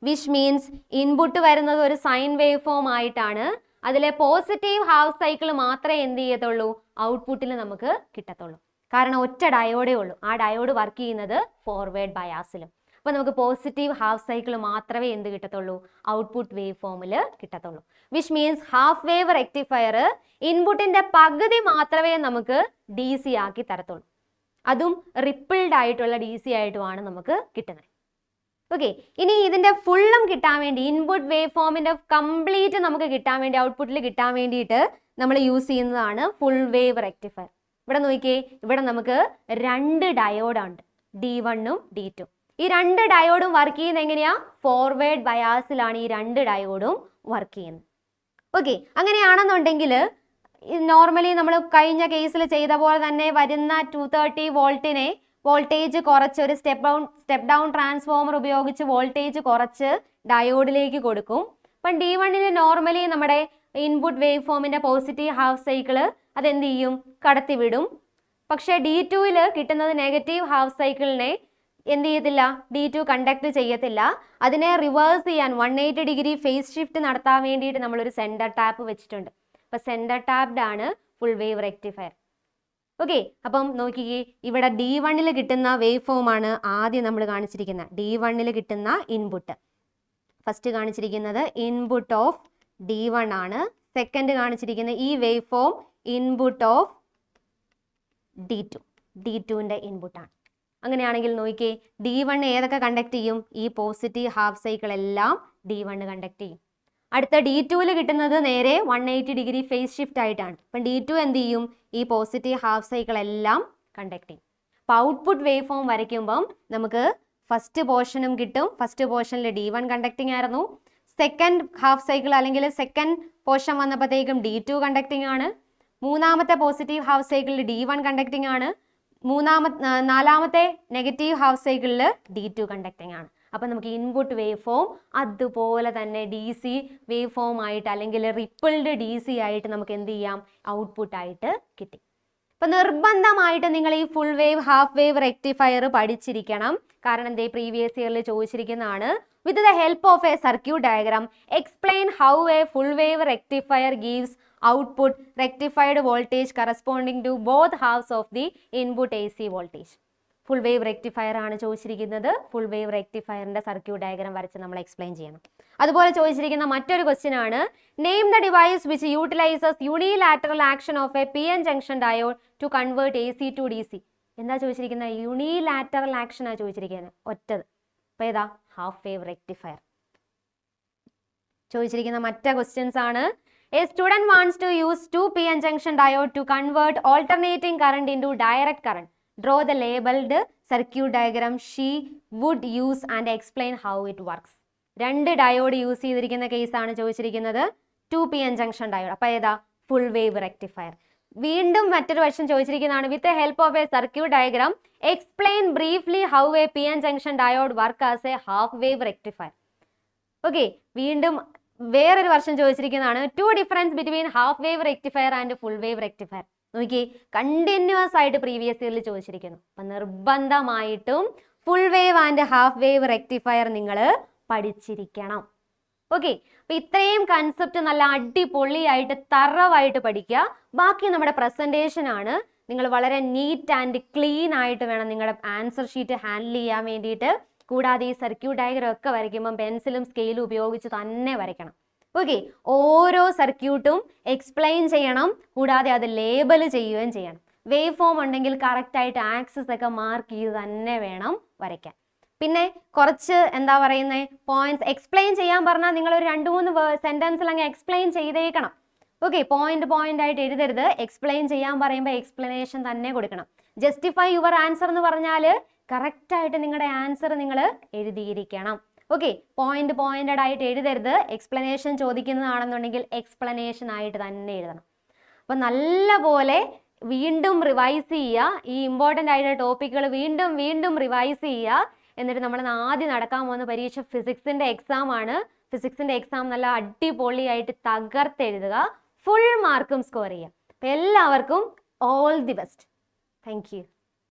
വിച്ച് മീൻസ് ഇൻപുട്ട് വരുന്നത് ഒരു സൈൻ വേവ് ഫോം ആയിട്ടാണ്. അതിലെ പോസിറ്റീവ് ഹാഫ് സൈക്കിൾ മാത്രമേ എന്ത് ചെയ്യത്തുള്ളൂ? ഔട്ട്പുട്ടിൽ നമുക്ക് കിട്ടത്തുള്ളൂ. കാരണം ഒറ്റ ഡയോഡേ ഉള്ളൂ. ആ ഡയോഡ് വർക്ക് ചെയ്യുന്നത് ഫോർവേഡ് ബയാസിലും. അപ്പോൾ നമുക്ക് പോസിറ്റീവ് ഹാഫ് സൈക്കിൾ മാത്രമേ എന്ത് കിട്ടത്തുള്ളൂ? ഔട്ട്പുട്ട് വേവ് ഫോമിൽ കിട്ടത്തുള്ളൂ. Which means half wave rectifier ഇൻപുട്ടിന്റെ പകുതി മാത്രമേ നമുക്ക് DC ആക്കി തരത്തുള്ളൂ. അതും റിപ്പിൾഡ് ആയിട്ടുള്ള DC ആയിട്ടുമാണ് നമുക്ക് കിട്ടുന്നത്. ഓക്കെ, ഇനി ഇതിന്റെ ഫുള്ളും കിട്ടാൻ വേണ്ടി, ഇൻപുട്ട് വേവ് ഫോമിന്റെ കംപ്ലീറ്റ് നമുക്ക് കിട്ടാൻ വേണ്ടി, ഔട്ട്പുട്ടിൽ കിട്ടാൻ വേണ്ടിയിട്ട് നമ്മൾ യൂസ് ചെയ്യുന്നതാണ് ഫുൾ വേവ് റെക്ടിഫയർ. ഇവിടെ നോക്കിയേ, ഇവിടെ നമുക്ക് 2 ഡയോഡുണ്ട്, D1ഉം D2. ഈ 2 ഡയോഡും വർക്ക് ചെയ്യുന്നത് എങ്ങനെയാ? ഫോർവേഡ് ബയാസിലാണ് ഈ 2 ഡയോഡും വർക്ക് ചെയ്യുന്നത്. ഓക്കെ, അങ്ങനെയാണെന്നുണ്ടെങ്കിൽ നോർമലി നമ്മൾ കഴിഞ്ഞ കേസിൽ ചെയ്ത പോലെ തന്നെ വരുന്ന 230 വോൾട്ടിനെ വോൾട്ടേജ് കുറച്ച് ഒരു സ്റ്റെപ്പ് ഡൗൺ ട്രാൻസ്ഫോമർ ഉപയോഗിച്ച് വോൾട്ടേജ് കുറച്ച് ഡയോഡിലേക്ക് കൊടുക്കും. അപ്പം D1-ന് നോർമലി നമ്മുടെ ഇൻപുട്ട് വേവ് ഫോമിന്റെ പോസിറ്റീവ് ഹാഫ് സൈക്കിള് അതെന്ത് ചെയ്യും? കടത്തിവിടും. പക്ഷെ D2-ൽ കിട്ടുന്നത് നെഗറ്റീവ് ഹാഫ് സൈക്കിളിനെ എന്ത് ചെയ്യത്തില്ല? D2 കണ്ടക്ട് ചെയ്യത്തില്ല. അതിനെ റിവേഴ്സ് ചെയ്യാൻ 180 ഡിഗ്രി ഫേസ് ഷിഫ്റ്റ് നടത്താൻ വേണ്ടിയിട്ട് നമ്മളൊരു സെന്റർ ടാപ്പ് വെച്ചിട്ടുണ്ട്. അപ്പം സെന്റർ ടാപ്ഡ് ആണ് ഫുൾ വേവ് റെക്ടിഫയർ. ഓക്കെ, അപ്പം നോക്കിക്കേ, ഇവിടെ D1-ൽ കിട്ടുന്ന വേവ് ഫോം ആണ് ആദ്യം നമ്മൾ കാണിച്ചിരിക്കുന്നത്. D1-ൽ കിട്ടുന്ന ഇൻപുട്ട് ഫസ്റ്റ് കാണിച്ചിരിക്കുന്നത് ഇൻപുട്ട് ഓഫ് D1 ആണ്. സെക്കൻഡ് കാണിച്ചിരിക്കുന്ന ഈ wave form input of D2. D2-ന്റെ ഇൻപുട്ടാണ്. അങ്ങനെയാണെങ്കിൽ നോക്കിയേ, D1 ഏതൊക്കെ കണ്ടക്ട് ചെയ്യും? ഈ പോസിറ്റീവ് ഹാഫ് സൈക്കിൾ എല്ലാം D1 കണ്ടക്ട് ചെയ്യും. അടുത്ത D2-ൽ കിട്ടുന്നത് നേരെ 180 ഡിഗ്രി ഫേസ് ഷിഫ്റ്റ് ആയിട്ടാണ്. അപ്പം D2 എന്ത് ചെയ്യും? ഈ പോസിറ്റീവ് ഹാഫ് സൈക്കിൾ എല്ലാം കണ്ടക്ട് ചെയ്യും. അപ്പോൾ ഔട്ട്പുട്ട് വേവ് ഫോം വരയ്ക്കുമ്പം നമുക്ക് ഫസ്റ്റ് പോർഷനും കിട്ടും. ഫസ്റ്റ് പോർഷനിൽ D1 കണ്ടക്ടിങ് ആയിരുന്നു. സെക്കൻഡ് ഹാഫ് സൈക്കിൾ അല്ലെങ്കിൽ സെക്കൻഡ് പോർഷൻ വന്നപ്പോഴത്തേക്കും D2 കണ്ടക്ടിങ് ആണ്. മൂന്നാമത്തെ പോസിറ്റീവ് ഹാഫ് സൈക്കിളിൽ D1 കണ്ടക്ടിങ് ആണ്. നാലാമത്തെ നെഗറ്റീവ് ഹാഫ് സൈക്കിളിൽ D2 കണ്ടക്ടിങ് ആണ്. അപ്പം നമുക്ക് ഇൻപുട്ട് വേവ് ഫോം അതുപോലെ തന്നെ DC വേവ് ഫോം ആയിട്ട് അല്ലെങ്കിൽ റിപ്പിൾഡ് DC ആയിട്ട് നമുക്ക് എന്ത് ചെയ്യാം? ഔട്ട്പുട്ടായിട്ട് കിട്ടി. അപ്പം നിർബന്ധമായിട്ട് നിങ്ങൾ ഈ full wave half wave rectifier പഠിച്ചിരിക്കണം. കാരണം എന്തേ പ്രീവിയസ് ഇയറിൽ ചോദിച്ചിരിക്കുന്നതാണ്. With the help of a circuit diagram explain how a full wave rectifier gives output rectified voltage corresponding to both halves of the input AC voltage. Full wave rectifier ആണ് ചോദിച്ചിരിക്കുന്നത്. Full wave റെക്ടിഫയറിന്റെ circuit diagram വരച്ച് നമ്മൾ explain ചെയ്യണം. അതുപോലെ ചോദിച്ചിരിക്കുന്ന മറ്റൊരു question ആണ്, name the device which utilises unilateral action of a PN junction diode to convert AC to DC. എന്താ ചോദിച്ചിരിക്കുന്നത്? യൂണിലാറ്ററൽ ആക്ഷൻ ആണ് ചോദിച്ചിരിക്കുന്നത്, ഒറ്റത്. അപ്പോൾ ഏതാ? Half wave rectifier. ചോദിച്ചിരിക്കുന്ന മറ്റേ ക്വസ്റ്റ്യൻസ് ആണ്, a student wants to use 2 PN junction diode to convert alternating current into direct current. Draw the labeled circuit diagram she would use and explain how it works. 2 diode use ചെയ്തിരിക്കുന്ന കേസാണ് ചോദിച്ചിരിക്കുന്നത്. 2 PN junction diode. അപ്പോൾ ഏതാ? Full wave rectifier. വീണ്ടും മറ്റൊരു question ചോദിച്ചിരിക്കുന്നതാണ്. With help of a circuit diagram explain briefly how a PN junction diode work as a half wave rectifier. Okay, വീണ്ടും വേറൊരു വർഷം ചോദിച്ചിരിക്കുന്നതാണ്. To difference between half wave rectifier and full wave rectifier. നോക്കി, continuous ആയിട്ട് previous ഇയറിൽ ചോദിച്ചിരിക്കുന്നു. അപ്പൊ നിർബന്ധമായിട്ടും full wave and half wave rectifier നിങ്ങൾ പഠിച്ചിരിക്കണം. ഓക്കെ, അപ്പൊ ഇത്രയും കൺസെപ്റ്റ് നല്ല അടിപൊളിയായിട്ട് തറവായിട്ട് പഠിക്കുക. ബാക്കി നമ്മുടെ പ്രസന്റേഷൻ ആണ്. നിങ്ങൾ വളരെ നീറ്റ് ആൻഡ് ക്ലീൻ ആയിട്ട് വേണം നിങ്ങളുടെ ആൻസർ ഷീറ്റ് ഹാൻഡിൽ ചെയ്യാൻ വേണ്ടിയിട്ട്. കൂടാതെ ഈ സർക്യൂട്ട് ഡയഗ്രം ഒക്കെ വരയ്ക്കുമ്പോൾ പെൻസിലും സ്കെയിലും ഉപയോഗിച്ച് തന്നെ വരയ്ക്കണം. ഓക്കെ, ഓരോ സർക്യൂട്ടും എക്സ്പ്ലെയിൻ ചെയ്യണം, കൂടാതെ അത് ലേബൽ ചെയ്യുകയും ചെയ്യണം. വേവ് ഫോം ഉണ്ടെങ്കിൽ കറക്റ്റായിട്ട് ആക്സിസ് ഒക്കെ മാർക്ക് ചെയ്ത് തന്നെ വേണം വരയ്ക്കാൻ. പിന്നെ കുറച്ച് എന്താ പറയുന്നത്, പോയിന്റ്സ് എക്സ്പ്ലെയിൻ ചെയ്യാൻ പറഞ്ഞാൽ നിങ്ങൾ ഒരു 2-3 സെന്റൻസിൽ അങ്ങ് എക്സ്പ്ലെയിൻ ചെയ്തേക്കണം. ഓക്കെ, പോയിന്റ് ആയിട്ട് എഴുതരുത്. എക്സ്പ്ലെയിൻ ചെയ്യാൻ പറയുമ്പോൾ എക്സ്പ്ലനേഷൻ തന്നെ കൊടുക്കണം. ജസ്റ്റിഫൈ യുവർ ആൻസർ എന്ന് പറഞ്ഞാൽ കറക്റ്റായിട്ട് നിങ്ങളുടെ ആൻസർ നിങ്ങൾ എഴുതിയിരിക്കണം. ഓക്കെ, പോയിന്റഡ് ആയിട്ട് എഴുതരുത്. എക്സ്പ്ലനേഷൻ ചോദിക്കുന്നതാണെന്നുണ്ടെങ്കിൽ എക്സ്പ്ലനേഷൻ ആയിട്ട് തന്നെ എഴുതണം. അപ്പം നല്ല പോലെ വീണ്ടും റിവൈസ് ചെയ്യുക. ഈ ഇമ്പോർട്ടൻ്റ് ആയിട്ടുള്ള ടോപ്പിക്കുകൾ വീണ്ടും റിവൈസ് ചെയ്യുക. എന്നിട്ട് നമ്മൾ ആദ്യം നടക്കാൻ പോകുന്ന പരീക്ഷ ഫിസിക്സിൻ്റെ എക്സാം ആണ്. ഫിസിക്സിൻ്റെ എക്സാം നല്ല അടിപൊളിയായിട്ട് തകർത്തെഴുതുക, ഫുൾ മാർക്കും സ്കോർ ചെയ്യുക. അപ്പം എല്ലാവർക്കും all the best. Thank you.